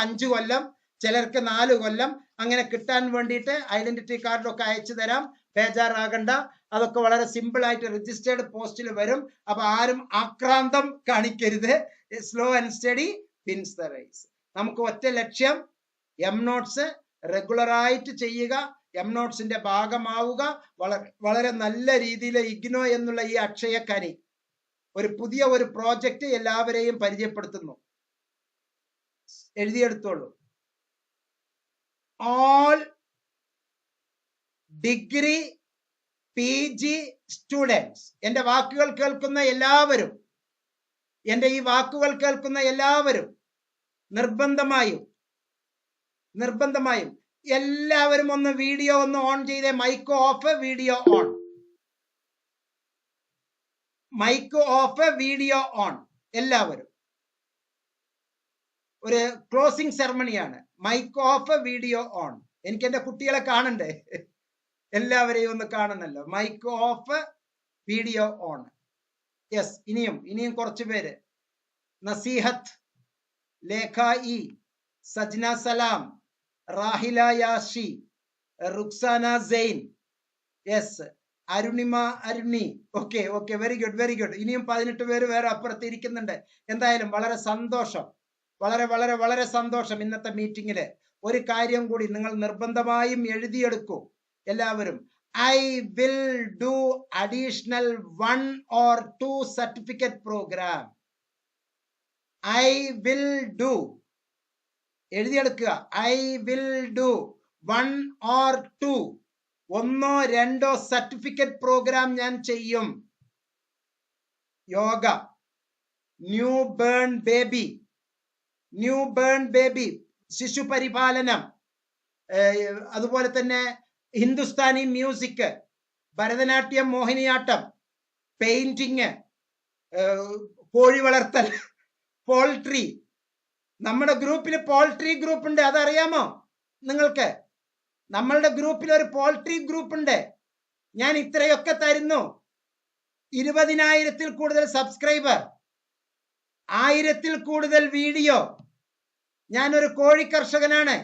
5 കൊല്ലം, ചിലർക്ക് 4 കൊല്ലം അങ്ങനെ കിട്ടാൻ വേണ്ടിയിട്ട് ഐഡന്റിറ്റി കാർഡൊക്കെ അയച്ചു തരാം. ബേജാറാകണ്ട. അതൊക്കെ വളരെ സിമ്പിൾ ആയിട്ട് രജിസ്റ്റേർഡ് പോസ്റ്റിൽ വരും. അപ്പൊ ആരും ആക്രാന്തം കാണിക്കരുത്. Slow and steady wins the race. നമുക്ക് ഒറ്റ ലക്ഷ്യം, എം നോട്ട്സ് റെഗുലറായിട്ട് ചെയ്യുക, എം നോട്ട്സിന്റെ ഭാഗമാവുക. വളരെ നല്ല രീതിയിൽ ഇഗ്നോ എന്നുള്ള ഈ അക്ഷയക്കനി ഒരു പുതിയ ഒരു പ്രോജക്റ്റ് എല്ലാവരെയും പരിചയപ്പെടുത്തുന്നു. എഴുതിയെടുത്തോളൂ. ഓൾ ഡിഗ്രി PG സ്റ്റുഡൻസ്, എന്റെ വാക്കുകൾ കേൾക്കുന്ന എല്ലാവരും, എന്റെ ഈ വാക്കുകൾ കേൾക്കുന്ന എല്ലാവരും നിർബന്ധമായും എല്ലാവരും ഒന്ന് വീഡിയോ ഒന്ന് ഓൺ ചെയ്തേ. Mic off, video on. Mic off, video on. എല്ലാവരും ഒരു ക്ലോസിംഗ് സെറമണിയാണ്. Mic off, video on. എനിക്ക് എന്റെ കുട്ടികളെ കാണണ്ടേ? എല്ലാവരെയും ഒന്ന് കാണണല്ലോ. Mic off, video on. Yes, ഇനിയും കുറച്ചു പേര്. Naseehath, Lekha E, Sajna Salam, Rahila Yashi, Ruksana Zain, yes, Aruni. Okay, very good. ഇനിയും 18 പേര് വേറെ അപ്പുറത്ത് ഇരിക്കുന്നുണ്ട്. എന്തായാലും വളരെ സന്തോഷം, വളരെ സന്തോഷം. ഇന്നത്തെ മീറ്റിംഗില് ഒരു കാര്യം കൂടി നിങ്ങൾ നിർബന്ധമായും എഴുതിയെടുക്കൂ എല്ലാവരും. I will do additional 1 or 2 certificate program. I will do. എഴുതിയെടുക്കുക. I will do 1 or 2, 1 or 2 certificate program ഞാൻ ചെയ്യും. യോഗ, ന്യൂ ബേൺ ബേബി, ശിശു പരിപാലനം, അതുപോലെ തന്നെ ഹിന്ദുസ്ഥാനി മ്യൂസിക്, ഭരതനാട്യം, മോഹിനിയാട്ടം, പെയിന്റിങ്, കോഴി വളർത്തൽ, പോൾട്രി. നമ്മുടെ ഗ്രൂപ്പിൽ പോൾട്രി ഗ്രൂപ്പ് ഉണ്ട്, അതറിയാമോ നിങ്ങൾക്ക്? നമ്മളുടെ ഗ്രൂപ്പിൽ ഒരു പോൾട്രി ഗ്രൂപ്പ് ഉണ്ട്. ഞാൻ ഇത്രയൊക്കെ തരുന്നു. 20,000-ൽ കൂടുതൽ സബ്സ്ക്രൈബർ, 1000-ൽ കൂടുതൽ വീഡിയോ. ഞാനൊരു കോഴി കർഷകനാണ്.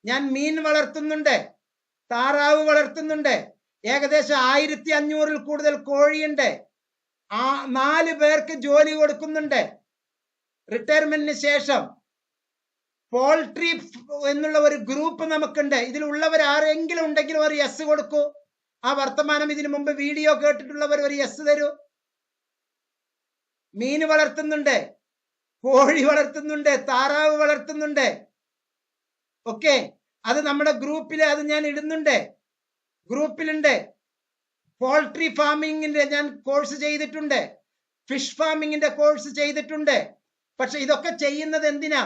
ഞാൻ മീൻ വളർത്തുന്നുണ്ട്, താറാവ് വളർത്തുന്നുണ്ട്. ഏകദേശം 1500-ൽ കൂടുതൽ കോഴിയുണ്ട്. 4 പേർക്ക് ജോലി കൊടുക്കുന്നുണ്ട്. റിട്ടയർമെന്റിന് ശേഷം പോൾട്രി എന്നുള്ള ഒരു ഗ്രൂപ്പ് നമുക്കുണ്ട്. ഇതിലുള്ളവർ ആരെങ്കിലും ഉണ്ടെങ്കിൽ ഒരു യെസ് കൊടുക്കൂ. ആ വർത്തമാനം ഇതിനു മുമ്പ് വീഡിയോ കേട്ടിട്ടുള്ളവർ ഒരു യെസ് തരൂ. മീൻ വളർത്തുന്നുണ്ട്, കോഴി വളർത്തുന്നുണ്ട്, താറാവ് വളർത്തുന്നുണ്ട്. ഓക്കെ, അത് നമ്മുടെ ഗ്രൂപ്പിൽ അത് ഞാൻ ഇടുന്നുണ്ട്. ഗ്രൂപ്പിലുണ്ട്. പോൾട്രി ഫാമിങ്ങിന്റെ ഞാൻ കോഴ്സ് ചെയ്തിട്ടുണ്ട്, ഫിഷ് ഫാമിങ്ങിന്റെ കോഴ്സ് ചെയ്തിട്ടുണ്ട്. പക്ഷെ ഇതൊക്കെ ചെയ്യുന്നത് എന്തിനാ?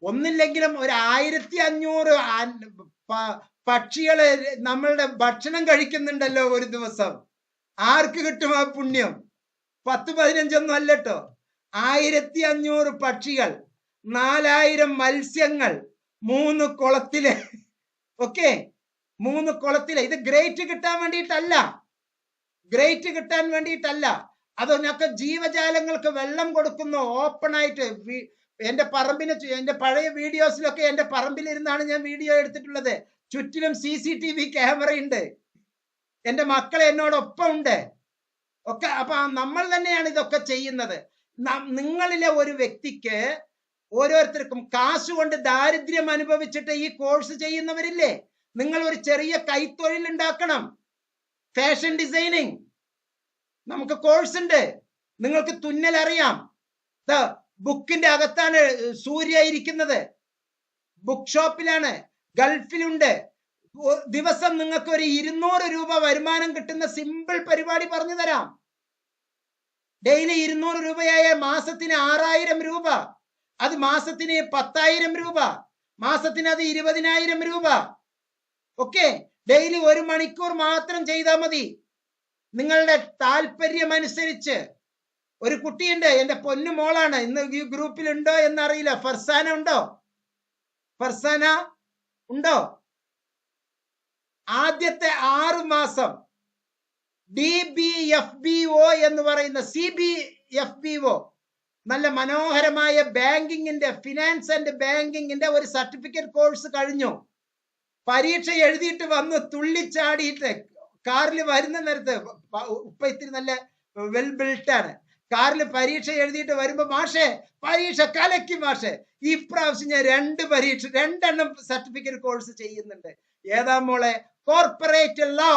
ഒന്നില്ലെങ്കിലും ഒരു 1500 പക്ഷികള് നമ്മളുടെ ഭക്ഷണം കഴിക്കുന്നുണ്ടല്ലോ ഒരു ദിവസം. ആർക്ക് കിട്ടും ആ പുണ്യം? 10-15 അല്ലട്ടോ, 1500 പക്ഷികൾ, 4000 മത്സ്യങ്ങൾ, 3 കുളത്തില്. ഓക്കെ, 3 കുളത്തില്. ഇത് ഗ്രേറ്റ് കിട്ടാൻ വേണ്ടിയിട്ടല്ല. അതൊക്കെ ജീവജാലങ്ങൾക്ക് വെള്ളം കൊടുക്കുന്നു ഓപ്പൺ ആയിട്ട്. എന്റെ പഴയ വീഡിയോസിലൊക്കെ എന്റെ പറമ്പിലിരുന്നാണ് ഞാൻ വീഡിയോ എടുത്തിട്ടുള്ളത്. ചുറ്റിലും CCTV ക്യാമറ ഉണ്ട്. എന്റെ മക്കൾ എന്നോടൊപ്പം ഉണ്ട്. ഒക്കെ അപ്പൊ നമ്മൾ തന്നെയാണ് ഇതൊക്കെ ചെയ്യുന്നത്. നിങ്ങളിലെ ഒരു വ്യക്തിക്ക്, ഓരോരുത്തർക്കും കാശുകൊണ്ട് ദാരിദ്ര്യം അനുഭവിച്ചിട്ട് ഈ കോഴ്സ് ചെയ്യുന്നവരില്ലേ, നിങ്ങൾ ഒരു ചെറിയ കൈത്തൊഴിൽ ഉണ്ടാക്കണം. ഫാഷൻ ഡിസൈനിങ് നമുക്ക് കോഴ്സ് ഉണ്ട്. നിങ്ങൾക്ക് തുന്നൽ അറിയാം. ബുക്കിന്റെ അകത്താണ് സൂര്യ ഇരിക്കുന്നത്. ബുക്ക് ഷോപ്പിലാണ്, ഗൾഫിലുണ്ട്. ദിവസം നിങ്ങൾക്ക് ഒരു 200 രൂപ വരുമാനം കിട്ടുന്ന സിമ്പിൾ പരിപാടി പറഞ്ഞു തരാം. ഡെയിലി 200 രൂപയായ മാസത്തിന് 6000 രൂപ, അത് മാസത്തിന് 10,000 രൂപ, മാസത്തിന് അത് 20,000 രൂപ. ഓക്കെ, ഡെയിലി 1 മണിക്കൂർ മാത്രം ചെയ്താൽ മതി. നിങ്ങളുടെ താല്പര്യം അനുസരിച്ച്. ഒരു കുട്ടിയുണ്ട്, എന്റെ പൊന്നു മോളാണ്, ഇന്ന് ഈ ഗ്രൂപ്പിൽ ഉണ്ടോ എന്നറിയില്ല. ഫർസാന ഉണ്ടോ? ആദ്യത്തെ 6 മാസം DBFBO എന്ന് പറയുന്ന CBFBO, നല്ല മനോഹരമായ ബാങ്കിങ്ങിന്റെ, ഫിനാൻസ് ആൻഡ് ബാങ്കിങ്ങിന്റെ ഒരു സർട്ടിഫിക്കറ്റ് കോഴ്സ് കഴിഞ്ഞു. പരീക്ഷ എഴുതിയിട്ട് വന്ന് തുള്ളിച്ചാടിയിട്ട് കാറിൽ വരുന്ന നേരത്ത് ഉപ്പ ഇത്തിരി നല്ല വെൽ ബിൽട്ട് ആണ്. കാറിൽ പരീക്ഷ എഴുതിയിട്ട് വരുമ്പോ മാഷേ പരീക്ഷ കലക്കി മാഷേ. ഈ പ്രാവശ്യം ഞാൻ 2 സർട്ടിഫിക്കറ്റ് കോഴ്സ് ചെയ്യുന്നുണ്ട്. ഏതാ മോളെ? Corporate law.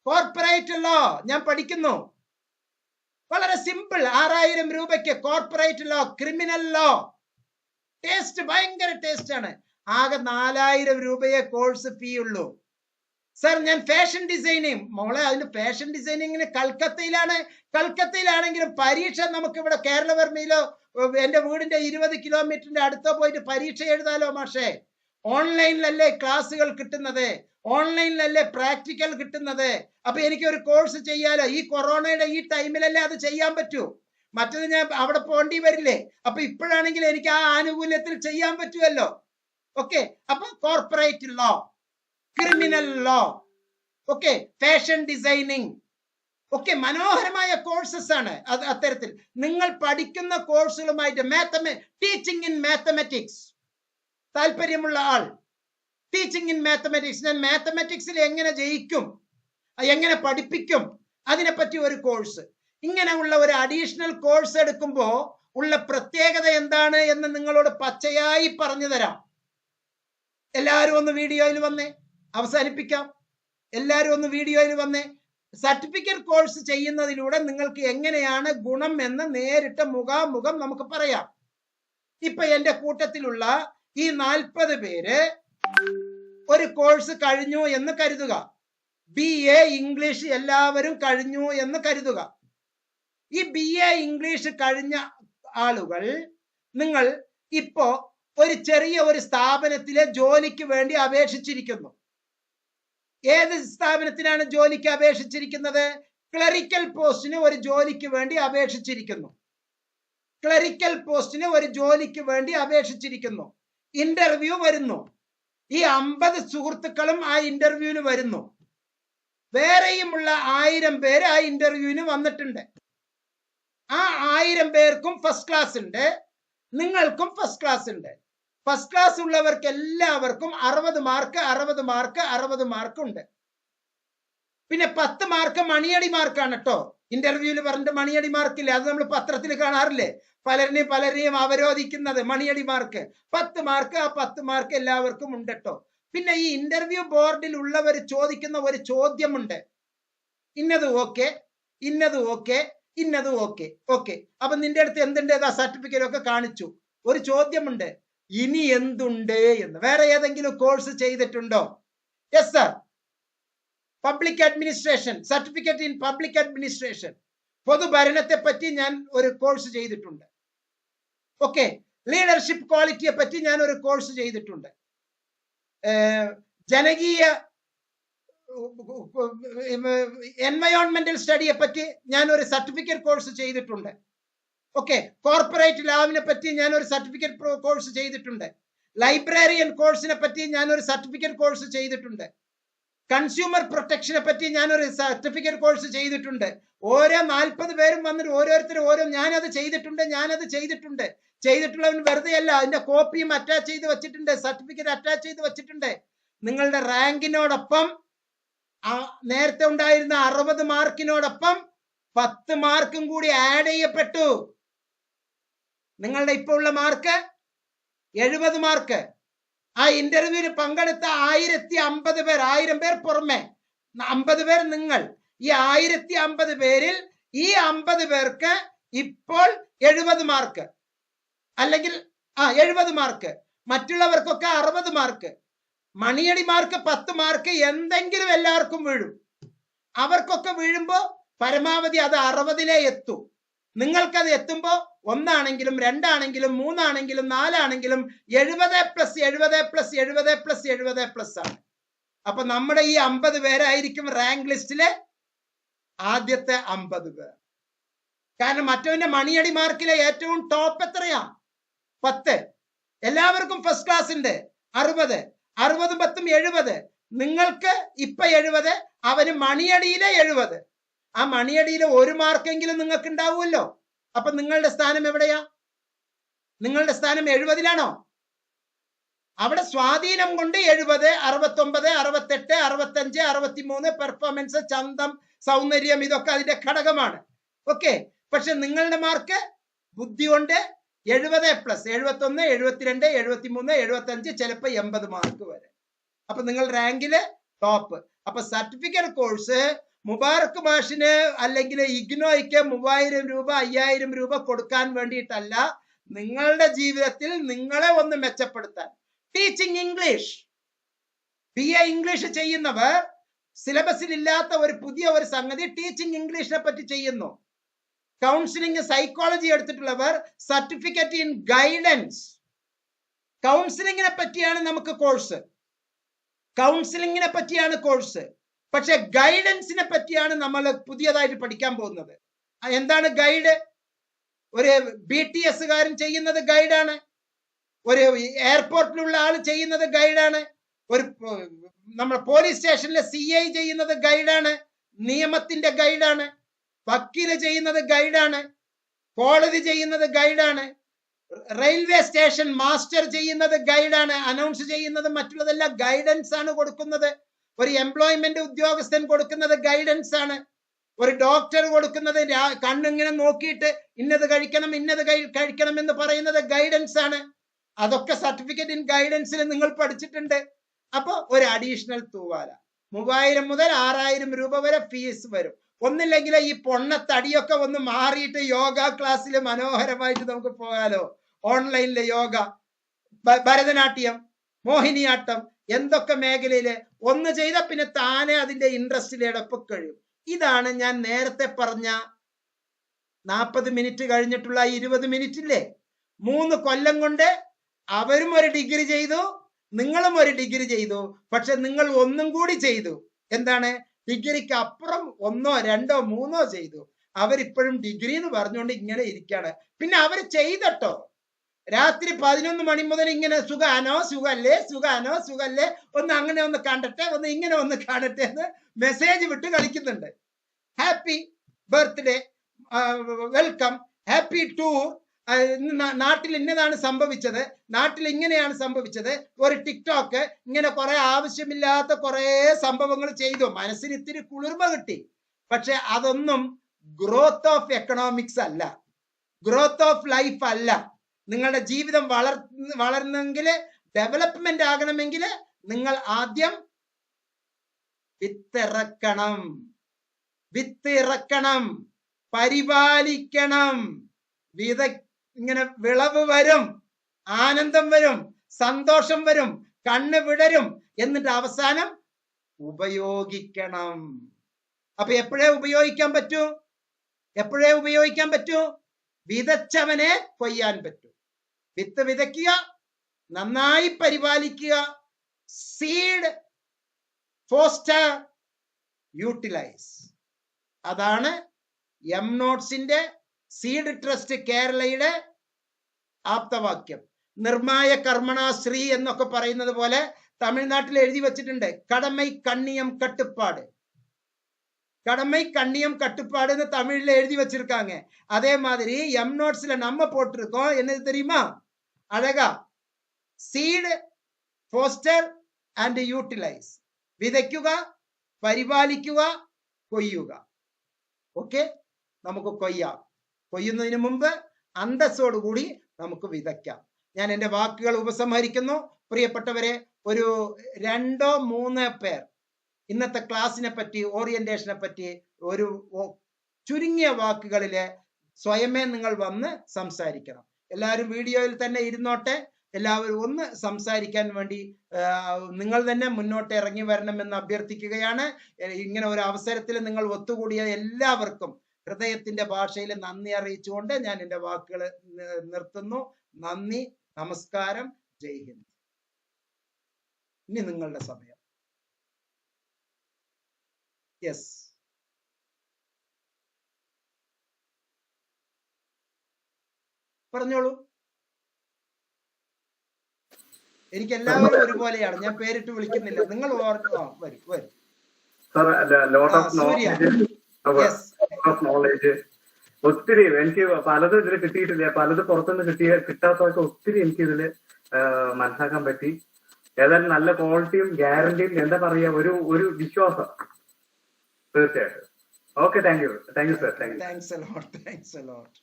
കോർപ്പറേറ്റ് ലോ ഞാൻ പഠിക്കുന്നു. വളരെ സിമ്പിൾ. 6000 രൂപയ്ക്ക് corporate law, criminal law. Taste ഭയങ്കര ടേസ്റ്റ് ആണ്. ആകെ 4000 രൂപയെ കോഴ്സ് ഫീ ഉള്ളൂ. സർ ഞാൻ ഫാഷൻ ഡിസൈനിങ്. മോളെ അതിന് ഫാഷൻ ഡിസൈനിങ്ങിന് കൽക്കത്തയിലാണെങ്കിലും പരീക്ഷ നമുക്ക് ഇവിടെ കേരളവർമ്മയിലോ എന്റെ വീടിന്റെ 20 കിലോമീറ്ററിന്റെ അടുത്തോ പോയിട്ട് പരീക്ഷ എഴുതാലോ മാഷേ. ഓൺലൈനിലല്ലേ ക്ലാസ്സുകൾ കിട്ടുന്നത്, ഓൺലൈനിലല്ലേ പ്രാക്ടിക്കൽ കിട്ടുന്നത്. അപ്പൊ എനിക്ക് ഒരു കോഴ്സ് ചെയ്യാലോ. ഈ കൊറോണയുടെ ഈ ടൈമിലല്ലേ അത് ചെയ്യാൻ പറ്റൂ. മറ്റത് ഞാൻ അവിടെ പോണ്ടി വരില്ലേ. അപ്പൊ ഇപ്പോഴാണെങ്കിൽ എനിക്ക് ആ ആനുകൂല്യത്തിൽ ചെയ്യാൻ പറ്റുമല്ലോ. ഓക്കെ, അപ്പൊ corporate law, criminal law, okay, fashion designing, okay, മനോഹരമായ കോഴ്സസ് ആണ്. അത് അത്തരത്തിൽ നിങ്ങൾ പഠിക്കുന്ന കോഴ്സുകളുമായിട്ട് ടീച്ചിങ് ഇൻ മാത്തമാറ്റിക്സ് താല്പര്യമുള്ള ആൾ, ടീച്ചിങ് ഇൻ മാത്തമാറ്റിക്സ്, ഞാൻ മാത്തമാറ്റിക്സിൽ എങ്ങനെ ജയിക്കും, എങ്ങനെ പഠിപ്പിക്കും, അതിനെപ്പറ്റി ഒരു കോഴ്സ്. ഇങ്ങനെ ഉള്ള ഒരു അഡീഷണൽ കോഴ്സ് എടുക്കുമ്പോൾ ഉള്ള പ്രത്യേകത എന്താണ് എന്ന് നിങ്ങളോട് പച്ചയായി പറഞ്ഞു തരാം. എല്ലാവരും ഒന്ന് വീഡിയോയിൽ വന്നേ, അവസാനിപ്പിക്കാം. എല്ലാവരും ഒന്ന് വീഡിയോയിൽ വന്നേ. സർട്ടിഫിക്കറ്റ് കോഴ്സ് ചെയ്യുന്നതിലൂടെ നിങ്ങൾക്ക് എങ്ങനെയാണ് ഗുണം എന്ന് നേരിട്ട് മുഖാമുഖം നമുക്ക് പറയാം. ഇപ്പൊ എന്റെ കൂട്ടത്തിലുള്ള ഈ 40 പേര് ഒരു കോഴ്സ് കഴിഞ്ഞു എന്ന് കരുതുക. BA ഇംഗ്ലീഷ് എല്ലാവരും കഴിഞ്ഞു എന്ന് കരുതുക. ഈ BA ഇംഗ്ലീഷ് കഴിഞ്ഞ ആളുകൾ നിങ്ങൾ ഇപ്പോ ഒരു ചെറിയ ഒരു സ്ഥാപനത്തിലെ ജോലിക്ക് വേണ്ടി അപേക്ഷിച്ചിരിക്കുന്നു. ഏത് സ്ഥാപനത്തിനാണ് ജോലിക്ക് അപേക്ഷിച്ചിരിക്കുന്നത്? ക്ലറിക്കൽ പോസ്റ്റിന് ഒരു ജോലിക്ക് വേണ്ടി അപേക്ഷിച്ചിരിക്കുന്നു. ക്ലറിക്കൽ പോസ്റ്റിന് ഒരു ജോലിക്ക് വേണ്ടി അപേക്ഷിച്ചിരിക്കുന്നു. ഇന്റർവ്യൂ വരുന്നു. ഈ 50 സുഹൃത്തുക്കളും ആ ഇന്റർവ്യൂവിന് വരുന്നു. വേറെയുമുള്ള 1000 പേര് ആ ഇന്റർവ്യൂവിന് വന്നിട്ടുണ്ട്. ആ 1000 പേർക്കും ഫസ്റ്റ് ക്ലാസ് ഉണ്ട്, നിങ്ങൾക്കും ഫസ്റ്റ് ക്ലാസ് ഉണ്ട്. ഫസ്റ്റ് ക്ലാസ് ഉള്ളവർക്ക് എല്ലാവർക്കും 60 മാർക്ക് 60 മാർക്ക് 60 മാർക്ക് ഉണ്ട്. പിന്നെ 10 മാർക്ക് മണിയടി മാർക്കാണ് കേട്ടോ. ഇന്റർവ്യൂവിൽ പറഞ്ഞിട്ട് മണിയടി മാർക്കില്ല. അത് നമ്മൾ പത്രത്തിൽ കാണാറില്ലേ, പലരെയും അവരോധിക്കുന്നത് മണിയടി മാർക്ക്. 10 മാർക്ക്, ആ 10 മാർക്ക് എല്ലാവർക്കും ഉണ്ട് കേട്ടോ. പിന്നെ ഈ ഇന്റർവ്യൂ ബോർഡിൽ ഉള്ളവർ ചോദിക്കുന്ന ഒരു ചോദ്യമുണ്ട്. ഇന്നത് ഓക്കെ, ഇന്നത് ഓക്കെ, ഇന്നത് ഓക്കെ. ഓക്കെ, അപ്പൊ നിന്റെ അടുത്ത് എന്തുണ്ട്? ആ സർട്ടിഫിക്കറ്റ് ഒക്കെ കാണിച്ചു. ഒരു ചോദ്യമുണ്ട്, ഇനി എന്തുണ്ട് എന്ന്. വേറെ ഏതെങ്കിലും കോഴ്സ് ചെയ്തിട്ടുണ്ടോ? Yes sir, public administration, certificate in public administration, പൊതുഭരണത്തെ പറ്റി ഞാൻ ഒരു കോഴ്സ് ചെയ്തിട്ടുണ്ട്. ഓക്കെ, ലീഡർഷിപ്പ് ക്വാളിറ്റിയെ പറ്റി ഞാൻ ഒരു കോഴ്സ് ചെയ്തിട്ടുണ്ട്. ജനകീയ എൻവയോൺമെന്റൽ സ്റ്റഡിയെ പറ്റി ഞാൻ ഒരു സർട്ടിഫിക്കറ്റ് കോഴ്സ് ചെയ്തിട്ടുണ്ട്. ഓക്കെ, കോർപ്പറേറ്റ് ലാവിനെ പറ്റി ഞാൻ ഒരു സർട്ടിഫിക്കറ്റ് കോഴ്സ് ചെയ്തിട്ടുണ്ട്. ലൈബ്രറിയൻ കോഴ്സിനെ പറ്റി ഞാൻ ഒരു സർട്ടിഫിക്കറ്റ് കോഴ്സ് ചെയ്തിട്ടുണ്ട്. കൺസ്യൂമർ പ്രൊട്ടക്ഷനെ പറ്റി ഞാൻ ഒരു സർട്ടിഫിക്കറ്റ് കോഴ്സ് ചെയ്തിട്ടുണ്ട്. ഓരോ 40 പേരും വന്നിട്ട് ഓരോരുത്തരും ഓരോ ഞാനത് ചെയ്തിട്ടുണ്ട്. ചെയ്തിട്ടുള്ളവൻ വെറുതെ അല്ല, അതിന്റെ കോപ്പിയും അറ്റാച്ച് ചെയ്ത് വെച്ചിട്ടുണ്ട്, സർട്ടിഫിക്കറ്റ് അറ്റാച്ച് ചെയ്ത് വെച്ചിട്ടുണ്ട്. നിങ്ങളുടെ റാങ്കിനോടൊപ്പം നേരത്തെ ഉണ്ടായിരുന്ന 60 മാർക്കിനോടൊപ്പം 10 മാർക്കും കൂടി ആഡ് ചെയ്യപ്പെട്ടു. നിങ്ങളുടെ ഇപ്പോൾ ഉള്ള മാർക്ക് 70 മാർക്ക്. ആ ഇന്റർവ്യൂവിൽ പങ്കെടുത്ത 1050 പേർ, 1000 പേർ പുറമെ 50 പേർ നിങ്ങൾ. ഈ 1050 പേരിൽ ഈ 50 പേർക്ക് ഇപ്പോൾ 70 മാർക്ക്, അല്ലെങ്കിൽ 70 മാർക്ക്. മറ്റുള്ളവർക്കൊക്കെ 60 മാർക്ക്. മണിയടി മാർക്ക് 10 മാർക്ക് എന്തെങ്കിലും എല്ലാവർക്കും വീഴും. അവർക്കൊക്കെ വീഴുമ്പോ പരമാവധി അത് 60-ലേ എത്തൂ. നിങ്ങൾക്കത് എത്തുമ്പോ 1 ആണെങ്കിലും 2 ആണെങ്കിലും 3 ആണെങ്കിലും 4 ആണെങ്കിലും 70+70+70+70+ ആണ്. അപ്പൊ നമ്മുടെ ഈ 50 പേരായിരിക്കും റാങ്ക് ലിസ്റ്റിലെ ആദ്യത്തെ 50 പേർ. കാരണം മറ്റവന്റെ മണിയടി മാർക്കിലെ ഏറ്റവും ടോപ്പ് എത്രയാ? 10. എല്ലാവർക്കും ഫസ്റ്റ് ക്ലാസ് ഉണ്ട് 60. 60 10 70. നിങ്ങൾക്ക് ഇപ്പൊ 70, അവന് മണിയടിയിലെ 70. ആ മണിയടിയിലെ 1 മാർക്കെങ്കിലും നിങ്ങൾക്ക് ഉണ്ടാവുമല്ലോ. അപ്പൊ നിങ്ങളുടെ സ്ഥാനം എവിടെയാ? നിങ്ങളുടെ സ്ഥാനം 70-ലാണോ? അവിടെ സ്വാധീനം കൊണ്ട് 70, 69, 68, 65, 63 പെർഫോമൻസ്, ചന്തം, സൗന്ദര്യം ഇതൊക്കെ അതിന്റെ ഘടകമാണ്. ഓക്കെ, പക്ഷെ നിങ്ങളുടെ മാർക്ക് ബുദ്ധി കൊണ്ട് 70+, 71, 72, 73, 75, ചിലപ്പോ 80 മാർക്ക് വരെ. അപ്പൊ നിങ്ങൾ റാങ്കില് ടോപ്പ്. അപ്പൊ സർട്ടിഫിക്കറ്റ് കോഴ്സ് മുബാറക് മാഷിന് അല്ലെങ്കിൽ ഇഗ്നോയ്ക്ക് 3000 രൂപ 5000 രൂപ കൊടുക്കാൻ വേണ്ടിയിട്ടല്ല, നിങ്ങളുടെ ജീവിതത്തിൽ നിങ്ങളെ ഒന്ന് മെച്ചപ്പെടുത്താൻ. ടീച്ചിങ് ഇംഗ്ലീഷ്, BA ഇംഗ്ലീഷ് ചെയ്യുന്നവർ സിലബസിൽ ഇല്ലാത്ത ഒരു പുതിയ ഒരു സംഗതി ടീച്ചിങ് ഇംഗ്ലീഷിനെ പറ്റി ചെയ്യുന്നു. കൗൺസിലിംഗ് സൈക്കോളജി എടുത്തിട്ടുള്ളവർ സർട്ടിഫിക്കറ്റ് ഇൻ ഗൈഡൻസ്. കൗൺസിലിംഗിനെ പറ്റിയാണ് നമുക്ക് കോഴ്സ്, കൗൺസിലിംഗിനെ പറ്റിയാണ് കോഴ്സ്. പക്ഷെ ഗൈഡൻസിനെ പറ്റിയാണ് നമ്മൾ പുതിയതായിട്ട് പഠിക്കാൻ പോകുന്നത്. എന്താണ് ഗൈഡ്? ഒരു BTS കാരൻ ചെയ്യുന്നത് ഗൈഡാണ്, ഒരു എയർപോർട്ടിലുള്ള ആൾ ചെയ്യുന്നത് ഗൈഡാണ്, ഒരു നമ്മുടെ പോലീസ് സ്റ്റേഷനിലെ CI ചെയ്യുന്നത് ഗൈഡാണ്, നിയമത്തിന്റെ ഗൈഡാണ്, വക്കീല് ചെയ്യുന്നത് ഗൈഡാണ്, കോടതി ചെയ്യുന്നത് ഗൈഡാണ്, റെയിൽവേ സ്റ്റേഷൻ മാസ്റ്റർ ചെയ്യുന്നത് ഗൈഡാണ്, അനൗൺസ് ചെയ്യുന്നത് മറ്റുള്ളതെല്ലാം ഗൈഡൻസ് ആണ് കൊടുക്കുന്നത്. ഒരു എംപ്ലോയ്മെന്റ് ഉദ്യോഗസ്ഥൻ കൊടുക്കുന്നത് ഗൈഡൻസ് ആണ്. ഒരു ഡോക്ടർ കൊടുക്കുന്നത് കണ്ണിങ്ങനെ നോക്കിയിട്ട് ഇന്നത് കഴിക്കണം ഇന്നത് കഴിക്കണം എന്ന് പറയുന്നത് ഗൈഡൻസ് ആണ്. അതൊക്കെ സർട്ടിഫിക്കറ്റ് ഇൻ ഗൈഡൻസിൽ നിങ്ങൾ പഠിച്ചിട്ടുണ്ട്. അപ്പൊ ഒരു അഡീഷണൽ തൂവാല 3000 മുതൽ 6000 രൂപ വരെ ഫീസ് വരും. ഒന്നില്ലെങ്കിൽ ഈ പൊണ്ണത്തടിയൊക്കെ ഒന്ന് മാറിയിട്ട് യോഗ ക്ലാസ്സിൽ മനോഹരമായിട്ട് നമുക്ക് പോകാലോ. ഓൺലൈനിലെ യോഗ, ഭരതനാട്യം, മോഹിനിയാട്ടം, എന്തൊക്കെ മേഖലയില് ഒന്ന് ചെയ്ത പിന്നെ താനെ അതിന്റെ ഇൻട്രസ്റ്റിലെടപ്പ് കഴിയും. ഇതാണ് ഞാൻ നേരത്തെ പറഞ്ഞ 40 മിനിറ്റ് കഴിഞ്ഞിട്ടുള്ള 20 മിനിറ്റ് ഇല്ലേ, 3 കൊല്ലം കൊണ്ട് അവരും ഒരു ഡിഗ്രി ചെയ്തു, നിങ്ങളും ഒരു ഡിഗ്രി ചെയ്തു. പക്ഷെ നിങ്ങൾ ഒന്നും കൂടി ചെയ്തു. എന്താണ്? ഡിഗ്രിക്ക് അപ്പുറം 1, 2, 3 ചെയ്തു. അവരിപ്പോഴും ഡിഗ്രി എന്ന് പറഞ്ഞുകൊണ്ട് ഇങ്ങനെ ഇരിക്കാണ്. പിന്നെ അവർ ചെയ്തട്ടോ, രാത്രി 11 മണി മുതൽ ഇങ്ങനെ സുഖാനോ സുഖല്ലേ സുഖാനോ സുഖല്ലേ, ഒന്ന് അങ്ങനെ ഒന്ന് കണ്ടട്ടെ, ഒന്ന് ഇങ്ങനെ ഒന്ന് കാണട്ടെ എന്ന് മെസ്സേജ് വിട്ട് കളിക്കുന്നുണ്ട്. Happy birthday, welcome, happy tour, നാട്ടിൽ ഇന്നതാണ് സംഭവിച്ചത്, നാട്ടിൽ ഇങ്ങനെയാണ് സംഭവിച്ചത്, ഒരു ടിക്ടോക്ക്, ഇങ്ങനെ കുറെ ആവശ്യമില്ലാത്ത കുറെ സംഭവങ്ങൾ ചെയ്തു. മനസ്സിന് ഇത്തിരി കുളിർമ കിട്ടി. പക്ഷെ അതൊന്നും ഗ്രോത്ത് ഓഫ് എക്കണോമിക്സ് അല്ല, ഗ്രോത്ത് ഓഫ് ലൈഫ് അല്ല. നിങ്ങളുടെ ജീവിതം വളർന്നെങ്കിൽ, ഡെവലപ്മെന്റ് ആകണമെങ്കിൽ നിങ്ങൾ ആദ്യം വിത്തിറക്കണം, വിത്തിറക്കണം, പരിപാലിക്കണം. ഇങ്ങനെ വിളവ് വരും, ആനന്ദം വരും, സന്തോഷം വരും, കണ്ണ് വിടരും, എന്നിട്ട് അവസാനം ഉപയോഗിക്കണം. അപ്പൊ എപ്പോഴേ ഉപയോഗിക്കാൻ പറ്റൂ? എപ്പോഴേ ഉപയോഗിക്കാൻ പറ്റൂ? വിതച്ചവനെ കൊയ്യാൻ പറ്റൂ. വിത്ത് വിതയ്ക്കുക, നന്നായി പരിപാലിക്കുക, സീഡ് ഫോസ്റ്റർ യൂട്ടിലൈസ്. അതാണ് എംനോട്സിന്റെ സീഡ് ട്രസ്റ്റ് കേരളയുടെ ആപ്തവാക്യം. നിർമായ കർമ്മണ ശ്രീ എന്നൊക്കെ പറയുന്നത് പോലെ തമിഴ്നാട്ടിൽ എഴുതി വെച്ചിട്ടുണ്ട്, കടമൈ കണ്ണിയം കട്ടുപ്പാട്. கடமை கண்ணியம் கட்டுப்பாடுன்னு தமிழ்ல எழுதி வச்சிருக்காங்க. அதே மாதிரி எம்நோட்ஸ்ல நம்ம போட்டிருக்கோம். என்னது தெரியுமா? அழகா സീഡ് ഫോസ്റ്റർ ആൻഡ് യൂട്ടിലൈസ്. വിതയ്ക്കുക, പരിപാലിക്കുക, കൊയ്യുക. ഓക്കെ, നമുക്ക് കൊയ്യാം. കൊയ്യുന്നതിന് മുമ്പ് അന്തസ്സോടുകൂടി നമുക്ക് വിതയ്ക്കാം. ഞാൻ എൻ്റെ വാക്കുകൾ ഉപസംഹരിക്കുന്നു. പ്രിയപ്പെട്ടവരെ, ഒരു 2-3 പേർ ഇന്നത്തെ ക്ലാസ്സിനെ പറ്റി, ഓറിയന്റേഷനെ പറ്റി ഒരു ചുരുങ്ങിയ വാക്കുകളിൽ സ്വയമേ നിങ്ങൾ വന്ന് സംസാരിക്കണം. എല്ലാവരും വീഡിയോയിൽ തന്നെ ഇരുന്നോട്ടെ. എല്ലാവരും ഒന്ന് സംസാരിക്കാൻ വേണ്ടി നിങ്ങൾ തന്നെ മുന്നോട്ട് ഇറങ്ങി വരണമെന്ന് അഭ്യർത്ഥിക്കുകയാണ്. ഇങ്ങനെ ഒരു അവസരത്തിൽ നിങ്ങൾ ഒത്തുകൂടിയ എല്ലാവർക്കും ഹൃദയത്തിന്റെ ഭാഷയിൽ നന്ദി അറിയിച്ചുകൊണ്ട് ഞാൻ എൻ്റെ വാക്കുകൾ നിർത്തുന്നു. നന്ദി, നമസ്കാരം, ജയ് ഹിന്ദ്. ഇനി നിങ്ങളുടെ സമയം. യെസ്, പറഞ്ഞോളൂ. എനിക്ക് എല്ലാവരും ഒരുപോലെയാണ്, ഞാൻ പേരിട്ട് വിളിക്കുന്നില്ല. നിങ്ങൾ വരും. ഒത്തിരി എനിക്ക് പലതും ഇതിൽ കിട്ടിയിട്ടില്ല, പലത് പുറത്തുനിന്ന് കിട്ടാത്തതൊക്കെ ഒത്തിരി എനിക്ക് ഇതില് മനസ്സിലാക്കാൻ പറ്റി. ഏതായാലും നല്ല ക്വാളിറ്റിയും ഗ്യാരണ്ടിയും എന്താ പറയാ ഒരു വിശ്വാസം തീർച്ചയായിട്ടും. Okay, thank you sir. Thanks a lot.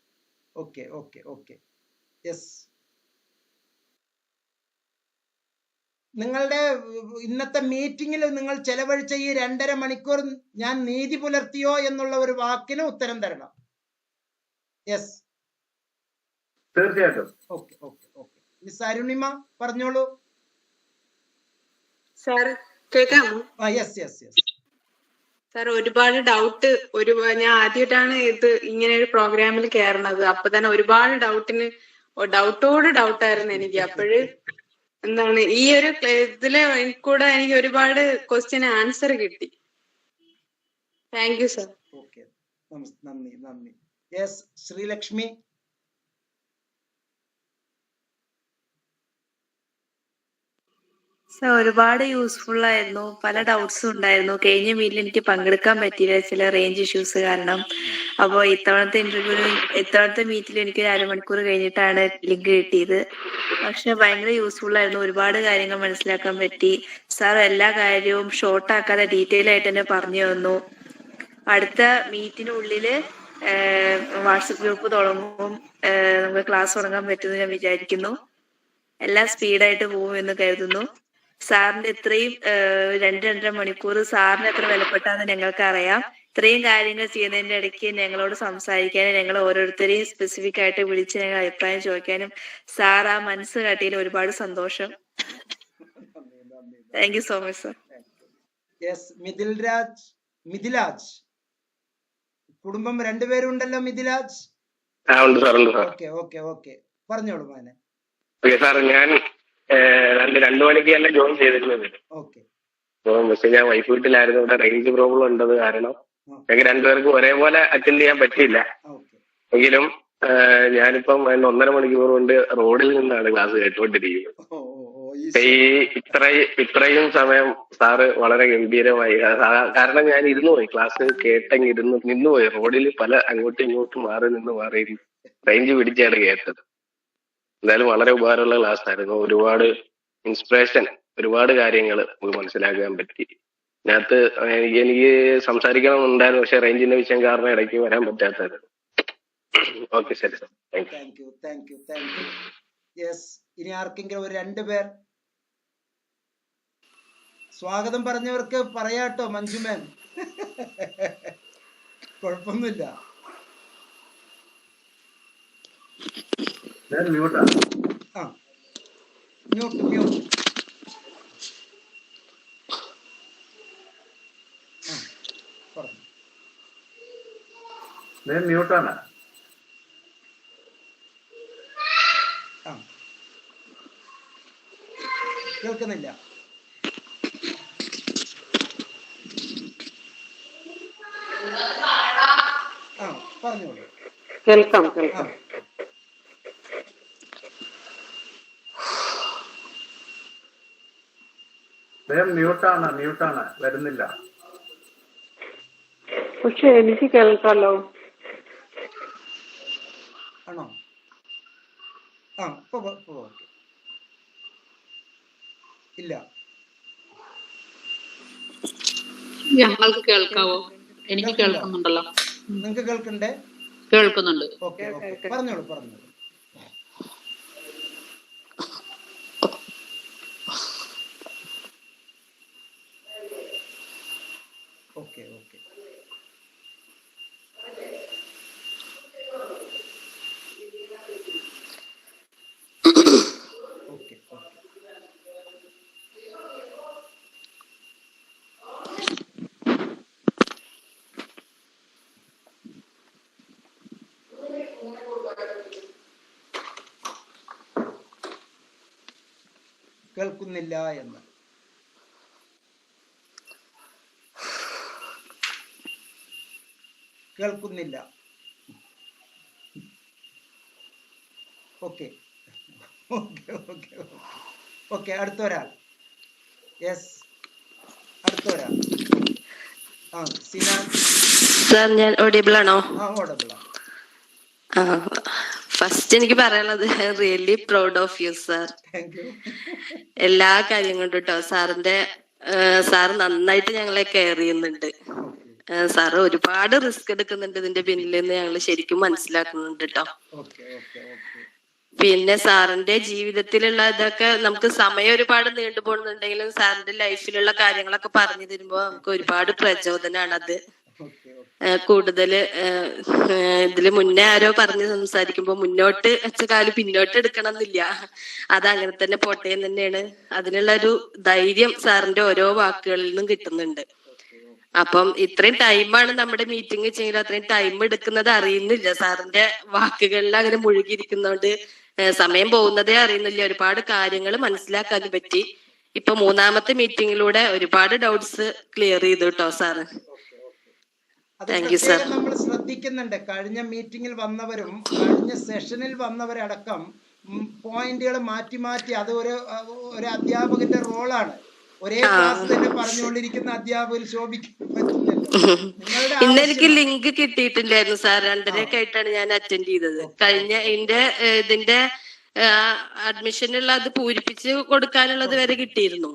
Okay. Yes, നിങ്ങളുടെ ഇന്നത്തെ മീറ്റിംഗിൽ നിങ്ങൾ ചെലവഴിച്ച ഈ 2.5 മണിക്കൂർ ഞാൻ നീതി പുലർത്തിയോ എന്നുള്ള ഒരു വാക്കിന് ഉത്തരം തരണം. യെസ്, തീർച്ചയായിട്ടും. ഓക്കെ. മിസ് അരുണിമ പറഞ്ഞോളൂ. സാർ കേൾക്കാമോ? യെസ്. സാർ, ഒരുപാട് ഞാൻ ആദ്യമായിട്ടാണ് ഇങ്ങനെ ഒരു പ്രോഗ്രാമിൽ കയറണത്. അപ്പൊ തന്നെ ഒരുപാട് ഡൗട്ടായിരുന്നു എനിക്ക്. അപ്പോഴ് എന്താണ് ഈ ഒരു ഇതില് കൂടെ എനിക്ക് ഒരുപാട് ക്വസ്റ്റ്യൻ ആൻസർ കിട്ടി. Thank you sir. ഓക്കെ, നന്ദി. യെസ്, ശ്രീലക്ഷ്മി. സർ, ഒരുപാട് യൂസ്ഫുൾ ആയിരുന്നു. പല ഡൗട്ട്സും ഉണ്ടായിരുന്നു. കഴിഞ്ഞ മീറ്റിൽ എനിക്ക് പങ്കെടുക്കാൻ പറ്റിയില്ല, ചില റേഞ്ച് ഇഷ്യൂസ് കാരണം. അപ്പോൾ ഇത്തവണത്തെ മീറ്റിൽ എനിക്ക് 1 അരമണിക്കൂർ കഴിഞ്ഞിട്ടാണ് ലിങ്ക് കിട്ടിയത്. പക്ഷെ ഭയങ്കര യൂസ്ഫുൾ ആയിരുന്നു. ഒരുപാട് കാര്യങ്ങൾ മനസ്സിലാക്കാൻ പറ്റി. സാർ എല്ലാ കാര്യവും ഷോർട്ട് ആക്കാതെ ഡീറ്റെയിൽ ആയിട്ട് തന്നെ പറഞ്ഞു തന്നു. അടുത്ത മീറ്റിനുള്ളില് വാട്സപ്പ് ഗ്രൂപ്പ് തുടങ്ങും, നമുക്ക് ക്ലാസ് തുടങ്ങാൻ പറ്റുമെന്ന് ഞാൻ വിചാരിക്കുന്നു. എല്ലാം സ്പീഡായിട്ട് പോകും എന്ന് കരുതുന്നു. സാറിന്റെ ഇത്രയും 2-2.5 മണിക്കൂർ സാറിന് എത്ര വിലപ്പെട്ടാന്ന് ഞങ്ങൾക്ക് അറിയാം. ഇത്രയും കാര്യങ്ങൾ ചെയ്യുന്നതിന്റെ ഇടയ്ക്ക് ഞങ്ങളോട് സംസാരിക്കാനും ഞങ്ങൾ ഓരോരുത്തരെയും സ്പെസിഫിക് ആയിട്ട് വിളിച്ച് ഞങ്ങൾ അഭിപ്രായം ചോദിക്കാനും സാർ ആ മനസ്സ് കാട്ടിയതിൽ ഒരുപാട് സന്തോഷം. Thank you so much sir. Yes, Mithilaj. കുടുംബം 2 പേരുണ്ടല്ലോ മിഥിലാജ്. ഓക്കെ. പറഞ്ഞോളൂ മോനെ. സാർ, ഞാൻ 2 മണിക്ക് തന്നെ ജോയിൻ ചെയ്തിരുന്നത്. പക്ഷെ ഞാൻ വൈഫ് വീട്ടിലായിരുന്നു. ഇവിടെ റേഞ്ച് പ്രോബ്ലം ഉണ്ടത് കാരണം ഞങ്ങൾക്ക് 2 പേർക്കും ഒരേപോലെ അറ്റൻഡ് ചെയ്യാൻ പറ്റിയില്ല. എങ്കിലും ഞാനിപ്പം 1.5 മണിക്കൂർ കൊണ്ട് റോഡിൽ നിന്നാണ് ക്ലാസ് കേട്ടുകൊണ്ടിരിക്കുന്നത്. ഇത്രയും സമയം സാറ് വളരെ ഗംഭീരമായി, കാരണം ഞാൻ ഇരുന്നുപോയി, ക്ലാസ് നിന്നുപോയി. റോഡിൽ അങ്ങോട്ടും ഇങ്ങോട്ടും മാറി റേഞ്ച് പിടിച്ചാണ് കേട്ടത്. എന്തായാലും വളരെ ഉപകാരമുള്ള ക്ലാസ് ആയിരുന്നു. ഒരുപാട് ഇൻസ്പിറേഷൻ, ഒരുപാട് കാര്യങ്ങൾ നമുക്ക് മനസ്സിലാക്കാൻ പറ്റി. ഇതിനകത്ത് എനിക്ക് സംസാരിക്കണമെന്നുണ്ടായിരുന്നു, പക്ഷെ റേഞ്ചിന്റെ വിഷയം കാരണം ഇടയ്ക്ക് വരാൻ പറ്റാത്തത്. ഓക്കെ, ശരി സാർ. Thank you. യെസ്, ഇനി ആർക്കെങ്കിലും ഒരു 2 പേർ സ്വാഗതം പറഞ്ഞവർക്ക് പറയാട്ടോ. മഞ്ജുമേൻ, കുഴപ്പമൊന്നുമില്ല. മ്യൂട്ട്. മ്യൂട്ടാണ്. കേൾക്കുന്നില്ല. പറഞ്ഞോളൂ. കേൾക്കാം. മ്യൂട്ടാണ്, വരുന്നില്ല. പക്ഷെ എനിക്ക് കേൾക്കാലോ. ആണോ? ഇല്ല. ഞങ്ങൾക്ക് കേൾക്കാവോ? എനിക്ക് കേൾക്കുന്നുണ്ടല്ലോ. നിങ്ങൾക്ക് കേൾക്കണ്ടേ? കേൾക്കുന്നുണ്ട്. ഓക്കെ, പറഞ്ഞോളൂ. ഓക്കെ. കേൾക്കുന്നില്ല എന്ന്. കേൾക്കുന്നില്ല. ഓക്കെ. അടുത്തൊരാൾ. യെസ്, അടുത്തൊരാൾ. സിനാൻ. സാർ, ഞാൻ ഓഡിബിൾ ആണോ? ഓഡിബിൾ ആണ്. ഫസ്റ്റ് എനിക്ക് പറയാനുള്ളത് really proud of you sir. Thank you. എല്ലാ കാര്യം കൊണ്ടും കേട്ടോ സാറിന്റെ സാറ് നന്നായിട്ട് ഞങ്ങളെ കെയർ ചെയ്യുന്നുണ്ട്. സാറ് ഒരുപാട് റിസ്ക് എടുക്കുന്നുണ്ട് ഇതിന്റെ പിന്നിൽ നിന്ന് ഞങ്ങൾ ശരിക്കും മനസ്സിലാക്കുന്നുണ്ട് കേട്ടോ. Okay okay okay. പിന്നെ സാറിന്റെ ജീവിതത്തിലുള്ള ഇതൊക്കെ നമുക്ക് സമയം ഒരുപാട് നീണ്ടുപോകുന്നുണ്ടെങ്കിലും സാറിന്റെ ലൈഫിലുള്ള കാര്യങ്ങളൊക്കെ പറഞ്ഞു തരുമ്പോ നമുക്ക് ഒരുപാട് പ്രചോദനമാണ് അത്. കൂടുതല് ഇതില് മുന്നേ ആരോ പറഞ്ഞ് സംസാരിക്കുമ്പോ മുന്നോട്ട് വെച്ച കാല് പിന്നോട്ട് എടുക്കണം എന്നില്ല, അത് അങ്ങനെ തന്നെ പോട്ടെ എന്ന് തന്നെയാണ്. അതിനുള്ള ഒരു ധൈര്യം സാറിന്റെ ഓരോ വാക്കുകളിൽ നിന്നും കിട്ടുന്നുണ്ട്. അപ്പം ഇത്രയും ടൈമാണ് നമ്മുടെ മീറ്റിംഗ് വെച്ചെങ്കിൽ അത്രയും ടൈം എടുക്കുന്നത് അറിയുന്നില്ല. സാറിന്റെ വാക്കുകളിൽ അങ്ങനെ മുഴുകിയിരിക്കുന്നോണ്ട് സമയം പോകുന്നതേ അറിയുന്നില്ല. ഒരുപാട് കാര്യങ്ങൾ മനസ്സിലാക്കാൻ പറ്റി. ഇപ്പൊ 3ാമത്തെ മീറ്റിംഗിലൂടെ ഒരുപാട് ഡൗട്ട്സ് ക്ലിയർ ചെയ്തു കേട്ടോ സാറ്. Thank you sir. നമ്മൾ ശ്രദ്ധിക്കുന്നുണ്ട്, കഴിഞ്ഞ മീറ്റിംഗിൽ വന്നവരും കഴിഞ്ഞ സെഷനിൽ വന്നവരടക്കം പോയിന്റുകൾ മാറ്റി മാറ്റി, അത് ഒരു അധ്യാപകന്റെ റോളാണ്. ഒരേ ക്ലാസ് തന്നെ പറഞ്ഞുകൊണ്ടിരിക്കുന്ന അധ്യാപകർ ശോഭിക്കാൻ പറ്റില്ലല്ലോ. ഇന്ന് എനിക്ക് ലിങ്ക് കിട്ടിയിട്ടില്ലായിരുന്നു സാർ. 2:30 ആയിട്ടാണ് ഞാൻ അറ്റൻഡ് ചെയ്തത്. കഴിഞ്ഞ ഇതിന്റെ അഡ്മിഷനുള്ള അത് പൂരിപ്പിച്ച് കൊടുക്കാനുള്ളത് വരെ കിട്ടിയിരുന്നു,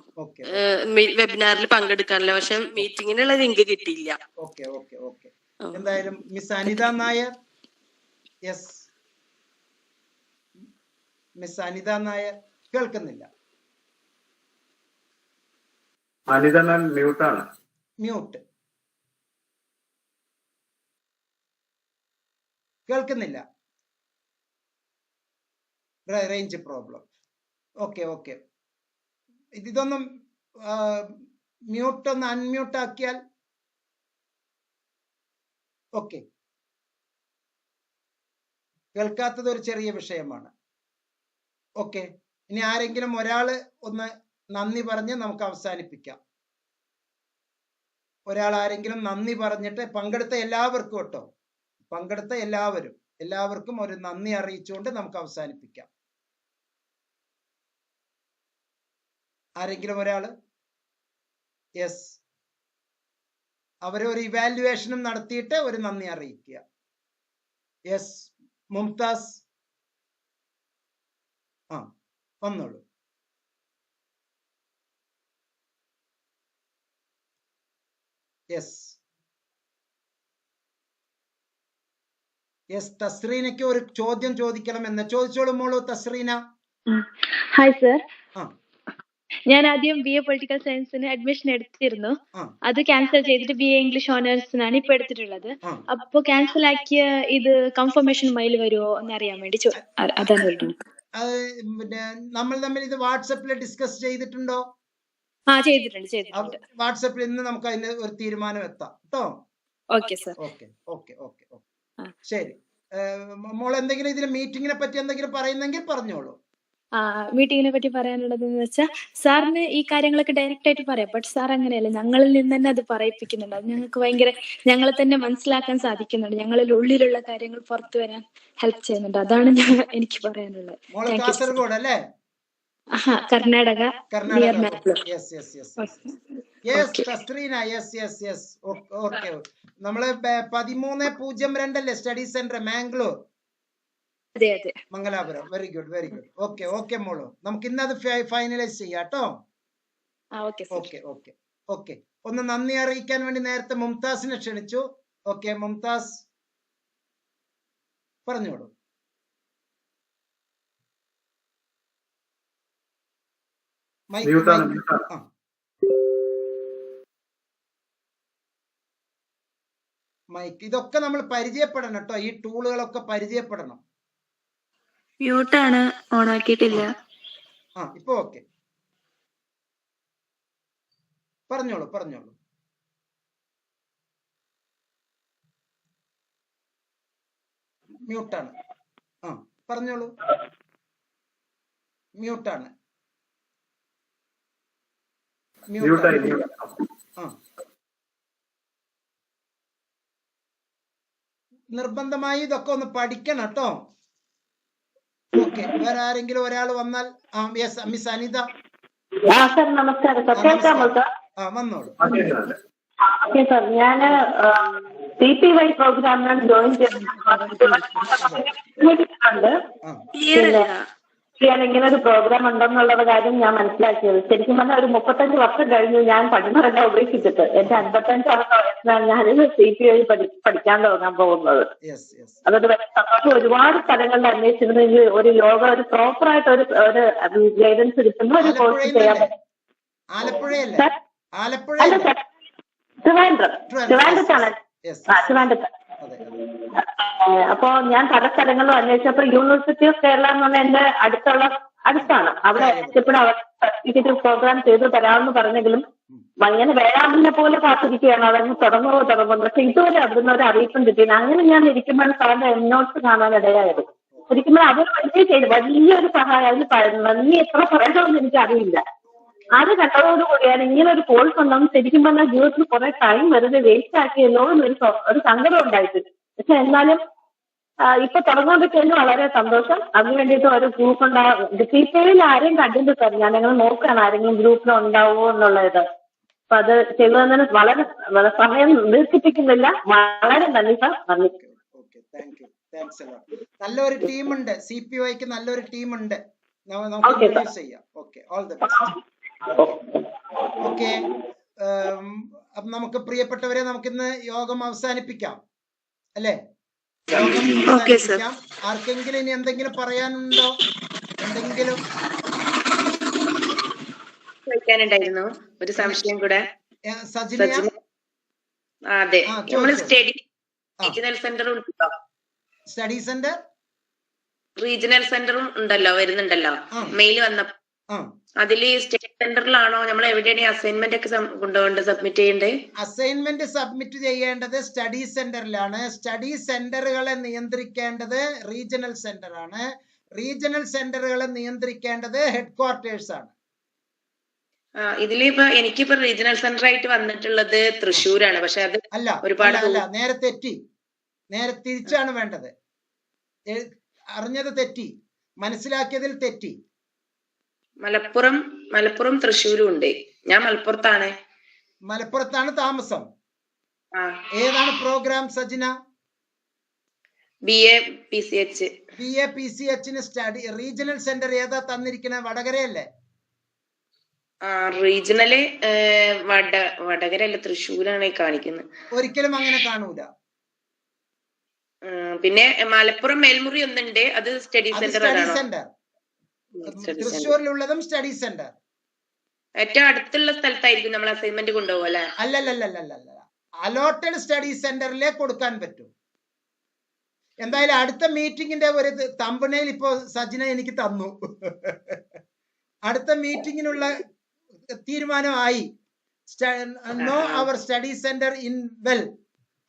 വെബിനാറിൽ പങ്കെടുക്കാനുള്ള. പക്ഷെ മീറ്റിങ്ങിനുള്ള ലിങ്ക് കിട്ടിയില്ല. Okay okay okay. എന്തായാലും miss Anitha Nair, yes miss Anitha Nair കേൾക്കുന്നില്ല. അനിത മാം മ്യൂട്ടാണ്. മ്യൂട്ട് കേൾക്കുന്നില്ല, റേഞ്ച് പ്രോബ്ലം. Okay okay. ഇതൊന്നും മ്യൂട്ട് ഒന്ന് അൺമ്യൂട്ട് ആക്കിയാൽ. ഓക്കെ, കേൾക്കാത്തത് ഒരു ചെറിയ വിഷയമാണ്. ഓക്കെ, ഇനി ആരെങ്കിലും ഒരാള് ഒന്ന് നന്ദി പറഞ്ഞ് നമുക്ക് അവസാനിപ്പിക്കാം. ഒരാൾ ആരെങ്കിലും നന്ദി പറഞ്ഞിട്ട്, പങ്കെടുത്ത എല്ലാവർക്കും കേട്ടോ, പങ്കെടുത്ത എല്ലാവർക്കും ഒരു നന്ദി അറിയിച്ചുകൊണ്ട് നമുക്ക് അവസാനിപ്പിക്കാം. ആരെങ്കിലും ഒരാള്? യെസ്, അവരെ ഒരു ഇവാലുവേഷനും നടത്തിയിട്ട് ഒരു നന്ദി അറിയിക്കുക. യെസ്, മുംതാസ് വന്നോളൂ. Yes yes. തസ്രീനയ്ക്ക് ഒരു ചോദ്യം ചോദിക്കണമെന്ന്. ചോദിച്ചോളൂ മോളൂ തസ്രീന. ഹായ് സർ, ഞാൻ ആദ്യം BA പൊളിറ്റിക്കൽ സയൻസിന് അഡ്മിഷൻ എടുത്തിരുന്നു. അത് ക്യാൻസൽ ചെയ്തിട്ട് BA ഇംഗ്ലീഷ് ഓണേഴ്സിനാണ് ഇപ്പൊ എടുത്തിട്ടുള്ളത്. അപ്പൊ ക്യാൻസൽ ആക്കിയ ഇത് കൺഫർമേഷൻ മെയിൽ വരുമോ എന്നറിയാൻ വേണ്ടി അതാണ് വിളിക്കുന്നത്. പിന്നെ നമ്മൾ തമ്മിൽ ഇത് വാട്സപ്പിൽ ഡിസ്കസ് ചെയ്തിട്ടുണ്ടോ? ചെയ്തിട്ടുണ്ട്. വാട്സപ്പിൽ ഇന്ന് നമുക്ക് അതിന് ഒരു തീരുമാനം എത്താം കേട്ടോ. Okay sir. Okay okay okay okay, ശരി. മോൾ എന്തെങ്കിലും ഇതിന് മീറ്റിങ്ങിനെ പറ്റി എന്തെങ്കിലും പറയുന്നെങ്കിൽ പറഞ്ഞോളൂ. മീറ്റിങ്ങിനെ പറ്റി പറയാനുള്ളത് എന്ന് വെച്ചാൽ, സാറിന് ഈ കാര്യങ്ങളൊക്കെ ഡയറക്റ്റ് ആയിട്ട് പറയാം. ബട്ട് സാർ അങ്ങനെയല്ല, ഞങ്ങളിൽ നിന്ന് തന്നെ അത് പറയിപ്പിക്കുന്നുണ്ട്. അത് ഞങ്ങൾക്ക് ഭയങ്കര, ഞങ്ങളെ തന്നെ മനസ്സിലാക്കാൻ സാധിക്കുന്നുണ്ട്. ഞങ്ങളിൽ ഉള്ളിലുള്ള കാര്യങ്ങൾ പുറത്തു വരാൻ ഹെൽപ്പ് ചെയ്യുന്നുണ്ട്. അതാണ് എനിക്ക് പറയാനുള്ളത്. കാസർഗോഡ് അല്ലേ? കർണാടക. നമ്മള് 1302 അല്ലേ study centre, Mangalore, Mangalapuram. Very good very good. Okay okay മോളോ, നമുക്ക് ഇന്നത് ഫൈനലൈസ് ചെയ്യാം കേട്ടോ. Okay okay okay. ഒന്ന് നന്ദി അറിയിക്കാൻ വേണ്ടി നേരത്തെ മുംതാസിനെ ക്ഷണിച്ചു. ഓക്കെ, മുംതാസ് പറഞ്ഞോളൂ. മൈക്ക്, ഇതൊക്കെ നമ്മൾ പരിചയപ്പെടണം കേട്ടോ. ഈ ടൂളുകളൊക്കെ പരിചയപ്പെടണം. മ്യൂട്ടാണ്, ഓൺ ആക്കിയിട്ടില്ല. ഇപ്പൊ ഓക്കെ, പറഞ്ഞോളൂ പറഞ്ഞോളൂ. മ്യൂട്ടാണ്. പറഞ്ഞോളൂ. മ്യൂട്ടാണ്. നിർബന്ധമായി ഇതൊക്കെ ഒന്ന് പഠിക്കണം കേട്ടോ. ഓക്കെ, വേറെ ആരെങ്കിലും ഒരാൾ വന്നാൽ. മിസ് അനിത. നമസ്കാരം. വന്നോളൂ. ഞാന് CPY പ്രോഗ്രാമിനാണ് ജോയിൻ ചെയ്തിട്ടുണ്ട്. ക്ലിയർ അല്ല. ഞാൻ ഇങ്ങനെ ഒരു പ്രോഗ്രാം ഉണ്ടെന്നുള്ള കാര്യം ഞാൻ മനസ്സിലാക്കിയത്. ശരിക്കും പറഞ്ഞാൽ ഒരു 35 വർഷം കഴിഞ്ഞു ഞാൻ പഠനമെല്ലാം ഉപേക്ഷിച്ചിട്ട്. എന്റെ 55 വയസ്സിലാണ് ഞാനിത് CPI പഠിക്കാൻ തുടങ്ങാൻ പോകുന്നത്. അതൊരു വലിയ സന്തോഷം. ഒരുപാട് സ്ഥലങ്ങളിൽ അന്വേഷിച്ചിരുന്നെങ്കിൽ ഒരു യോഗ ഒരു പ്രോപ്പർ ആയിട്ട് ഒരു ഗൈഡൻസ് കിട്ടുന്ന ഒരു കോഴ്സ് ചെയ്യാൻ പറ്റും. അല്ല സാർ, ട്രിവാൻഡ്രത്താണ്. ട്രിവാൻഡ്രത്ത്. അപ്പോ ഞാൻ പല സ്ഥലങ്ങളിലും അന്വേഷിച്ചപ്പോ യൂണിവേഴ്സിറ്റി ഓഫ് കേരള എന്ന് പറഞ്ഞാൽ എന്റെ അടുത്താണ്. അവിടെ എത്തിയപ്പോഴും അവർ സർട്ടിഫിക്കറ്റ് പ്രോഗ്രാം ചെയ്ത് തരാമെന്ന് പറഞ്ഞെങ്കിലും അങ്ങനെ വേളാമ്പിനെ പോലെ കാത്തിരിക്കുകയാണ്. അതങ്ങ് തുടങ്ങുമോ. പക്ഷെ ഇതുവരെ അവിടുന്ന് ഒരു അറിയിപ്പും കിട്ടിയില്ല. അങ്ങനെ ഞാൻ ഇരിക്കുമ്പോൾ സാറിന്റെ നോട്ട്സ് കാണാൻ ഇടയായത്. ഇരിക്കുമ്പോൾ അതൊരു വലിയൊരു സഹായം. അതിന് നന്ദി എത്ര പറയണമെന്ന് എനിക്കറിയില്ല. അത് കണ്ടതോടുകൂടിയാണ് ഇങ്ങനെ ഒരു കോഴ്സ് ഉണ്ടെന്ന് ശരിക്കും പറഞ്ഞാൽ ജീവിതത്തിൽ കുറെ ടൈം വെറുതെ വേസ്റ്റ് ആക്കിയല്ലോ എന്നൊരു സങ്കടം ഉണ്ടായിട്ടുണ്ട്. പക്ഷെ എന്നാലും ഇപ്പൊ തുടങ്ങാൻ പറ്റിയതിന് വളരെ സന്തോഷം. അതിന് വേണ്ടിയിട്ട് ഒരു ഗ്രൂപ്പ് ഉണ്ടാകും. CPIയിൽ ആരെയും കണ്ടിട്ട് സാർ ഞാൻ നിങ്ങൾ നോക്കുകയാണ് ആരെങ്കിലും ഗ്രൂപ്പിൽ ഉണ്ടാവുമോ എന്നുള്ളത്. അപ്പൊ അത് ചെയ്തതിന് വളരെ സമയം ദീർഘിപ്പിക്കുന്നില്ല. വളരെ നന്ദി സാർ. നന്ദി. നല്ലൊരു ടീമുണ്ട് CPIക്ക്. നല്ലൊരു ടീമുണ്ട്. നമുക്ക് ചെയ്യാം. Okay, all the best. Okay, അപ്പൊ നമുക്ക് പ്രിയപ്പെട്ടവരെ നമുക്കിന്ന് യോഗം അവസാനിപ്പിക്കാം അല്ലേ? ആർക്കെങ്കിലും ഇനി എന്തെങ്കിലും പറയാനുണ്ടോ? എന്തെങ്കിലും ചോദിക്കാനുണ്ടായിരുന്നു ഒരു സംശയം കൂടെ. സജിന? അതെ, നമ്മള് റീജിയണൽ സെന്റർ ഉണ്ടല്ലോ. സ്റ്റഡി സെന്റർ റീജിയണൽ സെന്ററും ഉണ്ടല്ലോ, വരുന്നുണ്ടല്ലോ മെയിൽ വന്നപ്പോ. അതില് സ്റ്റേറ്റ് സെന്ററിലാണോ നമ്മൾ എവിടെയാണ് അസൈൻമെന്റ് ഒക്കെ കൊണ്ടുപോകേണ്ടത്, സബ്മിറ്റ് ചെയ്യേണ്ടത്? അസൈൻമെന്റ് സബ്മിറ്റ് ചെയ്യേണ്ടത് സ്റ്റഡി സെന്ററിലാണ്. സ്റ്റഡി സെന്ററുകളെ നിയന്ത്രിക്കേണ്ടത് റീജിയണൽ സെന്റർ ആണ്. റീജിയണൽ സെന്ററുകളെ നിയന്ത്രിക്കേണ്ടത് ഹെഡ് ക്വാർട്ടേഴ്സ് ആണ്. ഇതിലിപ്പോ എനിക്കിപ്പോ റീജിയണൽ സെന്റർ ആയിട്ട് വന്നിട്ടുള്ളത് തൃശ്ശൂരാണ്. പക്ഷെ അത് ഒരുപാട് നേരെ തെറ്റി. നേരെ തിരിച്ചാണ് വേണ്ടത്. അറിഞ്ഞത് തെറ്റി, മനസ്സിലാക്കിയതിൽ തെറ്റി. മലപ്പുറം തൃശ്ശൂരും ഉണ്ട്. ഞാൻ മലപ്പുറത്താണ്. മലപ്പുറത്താണ് താമസം. ഏതാണ് program Sajina? BA PCH. BA PCH study regional centre ഏതാ തന്നിരിക്കണേ? വടകരയല്ലേ? റീജിയണല് വടകര അല്ല, തൃശ്ശൂരാണ് കാണിക്കുന്നത്. ഒരിക്കലും അങ്ങനെ കാണൂല. പിന്നെ മലപ്പുറം മേൽമുറി ഒന്നുണ്ട്, അത് സ്റ്റഡി സെന്റർ. തൃശ്ശൂരിലുള്ളതും സ്റ്റഡി സെന്റർ. ഏറ്റവും അടുത്തുള്ള സ്ഥലത്തായിരിക്കും നമ്മൾ അസൈൻമെന്റ് കൊണ്ടുപോകും അല്ലെ? അല്ലല്ല, അലോട്ടഡ് സ്റ്റഡി സെന്ററിലേ കൊടുക്കാൻ പറ്റും. എന്തായാലും അടുത്ത മീറ്റിംഗിന്റെ ഒരു തമ്പനയിൽ ഇപ്പോ സജിന എനിക്ക് തന്നു. അടുത്ത മീറ്റിംഗിനുള്ള തീരുമാനമായി. Know our study centre in well.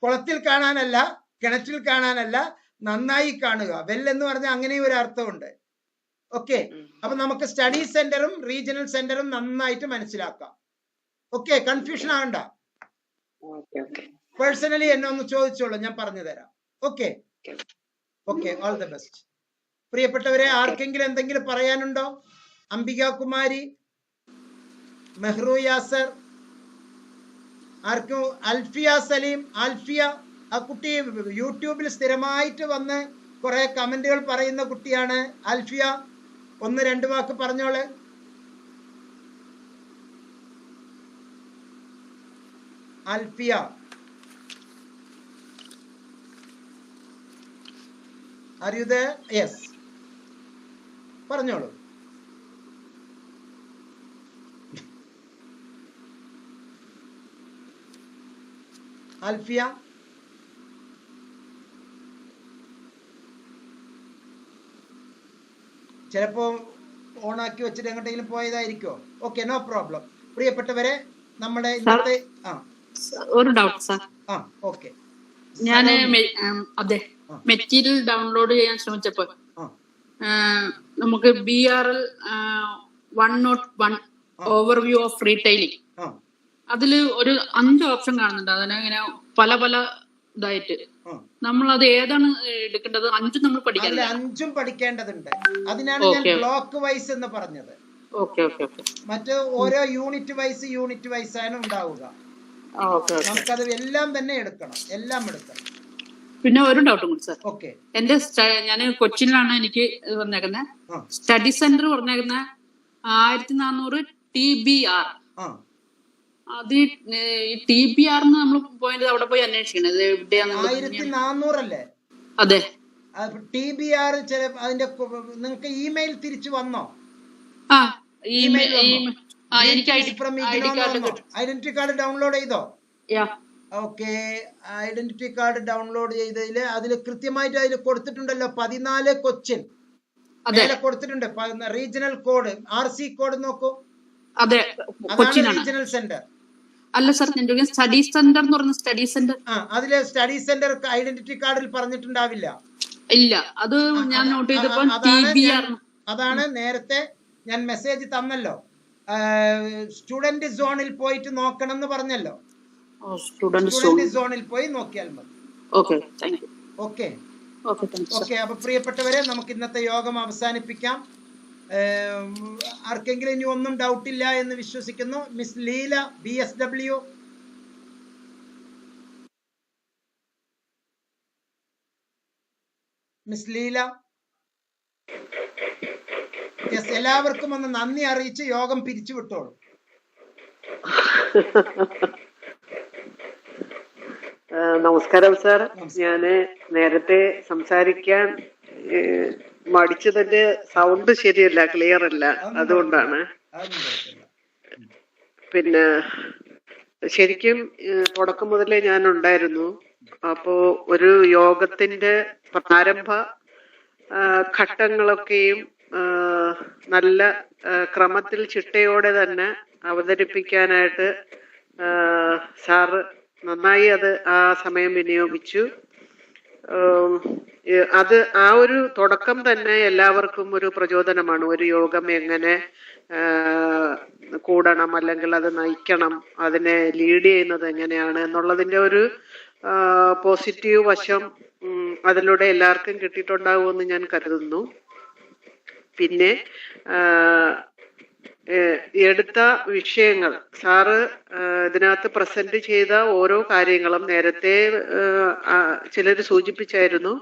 കുളത്തിൽ കാണാനല്ല, കിണറ്റിൽ കാണാനല്ല, നന്നായി കാണുക. വെൽ എന്ന് പറഞ്ഞാൽ അങ്ങനെ ഒരു അർത്ഥമുണ്ട്. ഓക്കെ, അപ്പൊ നമുക്ക് സ്റ്റഡി സെന്ററും റീജിയണൽ സെന്ററും നന്നായിട്ട് മനസ്സിലാക്കാം. ഓക്കെ, കൺഫ്യൂഷൻ ആവണ്ട. പേഴ്സണലി എന്നെ ഒന്ന് ചോദിച്ചോളൂ, ഞാൻ പറഞ്ഞു തരാം. Okay, all the best. പ്രിയപ്പെട്ടവരെ, ആർക്കെങ്കിലും എന്തെങ്കിലും പറയാനുണ്ടോ? അംബിക കുമാരി, മെഹ്റു യാസർ, ആർക്കും? അൽഫിയ സലീം. അൽഫിയ, ആ കുട്ടി യൂട്യൂബിൽ സ്ഥിരമായിട്ട് വന്ന് കുറെ കമന്റുകൾ പറയുന്ന കുട്ടിയാണ്. അൽഫിയ, ഒന്ന് രണ്ട് വാക്ക് പറഞ്ഞോളെ. Alfiya, are you there? Yes, പറഞ്ഞോളൂ. അൽഫിയ, ചിലപ്പോ ഓണാക്കി വെച്ചിട്ട് എങ്ങോട്ടെങ്കിലും പോയതായിരിക്കോ? Okay, no problem. പ്രിയപ്പെട്ടവരെ, നമ്മുടെ ഇന്നത്തെ ഒരു ഡൗട്ട് സാർ. ഓക്കെ, ഞാൻ അതെ മെറ്റീരിയൽ ഡൗൺലോഡ് ചെയ്യാൻ ശ്രമിച്ചപ്പോ നമുക്ക് BRL 101 ഓവർവ്യൂ ഓഫ് റീറ്റെയിലിംഗ്, അതില് ഒരു 5 ഓപ്ഷൻ കാണുന്നുണ്ട്. അതിനെ പല ഇതായിട്ട് നമ്മൾ അത് ഏതാണ് എടുക്കേണ്ടത്? 5 നമ്മൾ പഠിക്കാറില്ല. 5 പഠിക്കേണ്ടതുണ്ട്. അതിനാണ് ഞാൻ ബ്ലോക്ക് വൈസ് എന്ന് പറഞ്ഞത്. മറ്റ് ഓരോ യൂണിറ്റ് വൈസ് ആണ് ഉണ്ടാവുക. നമുക്കത് എല്ലാം തന്നെ എടുക്കണം, എല്ലാം എടുക്കണം. പിന്നെ ഒരു ഡൗട്ടും കൂടി സാർ. ഓക്കെ. എന്റെ ഞാൻ കൊച്ചിനിലാണ് എനിക്ക് പറഞ്ഞേക്കുന്നത്. സ്റ്റഡി സെന്റർ പറഞ്ഞേക്കുന്ന 1400 TBR. അത് TBR നമ്മൾ പോയിന്റ് അവിടെ പോയി അന്വേഷിക്കണം. ഇത് എവിടെയാണ്? 1400 അല്ലേ? അതെ. TBR അതിന്റെ നിങ്ങൾക്ക് ഇമെയിൽ തിരിച്ചു വന്നോ? ഐഡന്റിറ്റി കാർഡ് ഡൗൺലോഡ് ചെയ്തോ? ഓക്കെ. ഐഡന്റിറ്റി കാർഡ് ഡൗൺലോഡ് ചെയ്തതില് അതിൽ കൃത്യമായിട്ട് അതിൽ കൊടുത്തിട്ടുണ്ടല്ലോ 14 കൊച്ചിൻ കൊടുത്തിട്ടുണ്ട്. റീജിയണൽ കോഡ് RC കോഡ് നോക്കൂ. അതെ, റീജിയണൽ സെന്റർ അല്ല സർ, സ്റ്റഡി സെന്റർ എന്ന് പറഞ്ഞ സ്റ്റഡി സെന്റർ. അതില് സ്റ്റഡി സെന്റർ ഐഡന്റിറ്റി കാർഡിൽ പറഞ്ഞിട്ടുണ്ടാവില്ല. ഇല്ല, അത് ഞാൻ നോട്ട് ചെയ്തപ്പോ അതാണ് നേരത്തെ ഞാൻ മെസ്സേജ് തന്നല്ലോ, സ്റ്റുഡന്റ് സോണിൽ പോയിട്ട് നോക്കണം എന്ന് പറഞ്ഞല്ലോ. സ്റ്റുഡന്റ് സോണിൽ പോയി നോക്കിയാൽ മതി. ഓക്കെ. അപ്പൊ പ്രിയപ്പെട്ടവരെ, നമുക്ക് ഇന്നത്തെ യോഗം അവസാനിപ്പിക്കാം. ആർക്കെങ്കിലും ഇനി ഒന്നും ഡൗട്ട് ഇല്ല എന്ന് വിശ്വസിക്കുന്നു. Miss Leela BSW. Miss Leela, എല്ലാവർക്കും ഒന്ന് നന്ദി അറിയിച്ച് യോഗം പിരിച്ചുവിട്ടോളൂ. നമസ്കാരം സാർ. ഞാന് നേരത്തെ സംസാരിക്കാൻ മടിച്ചതിന്റെ സൗണ്ട് ശരിയല്ല, ക്ലിയർ അല്ല, അതുകൊണ്ടാണ്. പിന്നെ ശരിക്കും തുടക്കം മുതലേ ഞാൻ ഉണ്ടായിരുന്നു. അപ്പോ ഒരു യോഗത്തിന്റെ പ്രാരംഭ ഘട്ടങ്ങളൊക്കെയും നല്ല ക്രമത്തിൽ ചിട്ടയോടെ തന്നെ അവതരിപ്പിക്കാനായിട്ട് സാറ് നന്നായി അത് ആ സമയം വിനിയോഗിച്ചു. അത് ആ ഒരു തുടക്കം തന്നെ എല്ലാവർക്കും ഒരു പ്രചോദനമാണ്. ഒരു യോഗം എങ്ങനെ കൂടണം, അല്ലെങ്കിൽ അത് നയിക്കണം, അതിനെ ലീഡ് ചെയ്യുന്നത് എങ്ങനെയാണ് എന്നുള്ളതിന്റെ ഒരു പോസിറ്റീവ് വശം അതിലൂടെ എല്ലാവർക്കും കിട്ടിയിട്ടുണ്ടാവുമെന്ന് ഞാൻ കരുതുന്നു. പിന്നെ എടുത്ത വിഷയങ്ങൾ, സാറ് ഇതിനകത്ത് പ്രസന്റ് ചെയ്ത ഓരോ കാര്യങ്ങളും നേരത്തെ ചിലർ സൂചിപ്പിച്ചായിരുന്നു.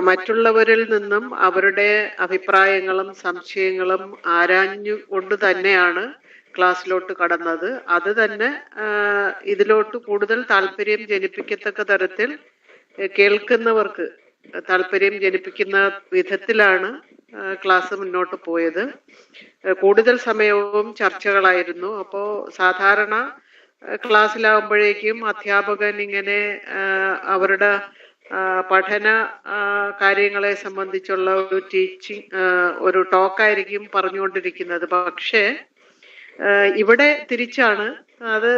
മറ്റുള്ളവരിൽ നിന്നും അവരുടെ അഭിപ്രായങ്ങളും സംശയങ്ങളും ആരാഞ്ഞു കൊണ്ട് തന്നെയാണ് ക്ലാസ്സിലോട്ട് കടന്നത്. അത് തന്നെ ഇതിലോട്ട് കൂടുതൽ താല്പര്യം ജനിപ്പിക്കത്തക്ക തരത്തിൽ കേൾക്കുന്നവർക്ക് താല്പര്യം ജനിപ്പിക്കുന്ന വിധത്തിലാണ് ക്ലാസ് മുന്നോട്ട് പോയത്. കൂടുതൽ സമയവും ചർച്ചകളായിരുന്നു. അപ്പോ സാധാരണ ക്ലാസ്സിലാവുമ്പോഴേക്കും അധ്യാപകൻ ഇങ്ങനെ അവരുടെ പഠന കാര്യങ്ങളെ സംബന്ധിച്ചുള്ള ഒരു ടീച്ചിങ്, ഒരു ടോക്കായിരിക്കും പറഞ്ഞുകൊണ്ടിരിക്കുന്നത്. പക്ഷേ ഇവിടെ തിരിച്ചാണ്. അത്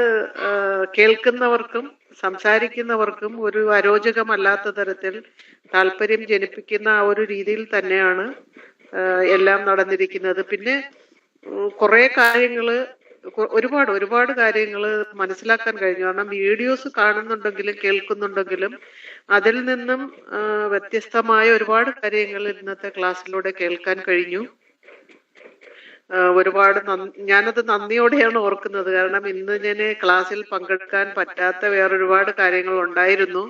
കേൾക്കുന്നവർക്കും സംസാരിക്കുന്നവർക്കും ഒരു അരോചകമല്ലാത്ത തരത്തിൽ താല്പര്യം ജനിപ്പിക്കുന്ന ആ ഒരു രീതിയിൽ തന്നെയാണ് എല്ലാം നടന്നിരിക്കുന്നത്. പിന്നെ കുറെ കാര്യങ്ങള്, ഒരുപാട് കാര്യങ്ങൾ മനസ്സിലാക്കാൻ കഴിഞ്ഞു. കാരണം വീഡിയോസ് കാണുന്നുണ്ടെങ്കിലും കേൾക്കുന്നുണ്ടെങ്കിലും അതിൽ നിന്നും വ്യത്യസ്തമായ ഒരുപാട് കാര്യങ്ങൾ ഇന്നത്തെ ക്ലാസ്സിലൂടെ കേൾക്കാൻ കഴിഞ്ഞു. ഒരുപാട് ഞാനത് നന്ദിയോടെയാണ് ഓർക്കുന്നത്. കാരണം ഇന്ന് ഞാൻ ക്ലാസ്സിൽ പങ്കെടുക്കാൻ പറ്റാത്ത വേറൊരുപാട് കാര്യങ്ങൾ ഉണ്ടായിരുന്നു.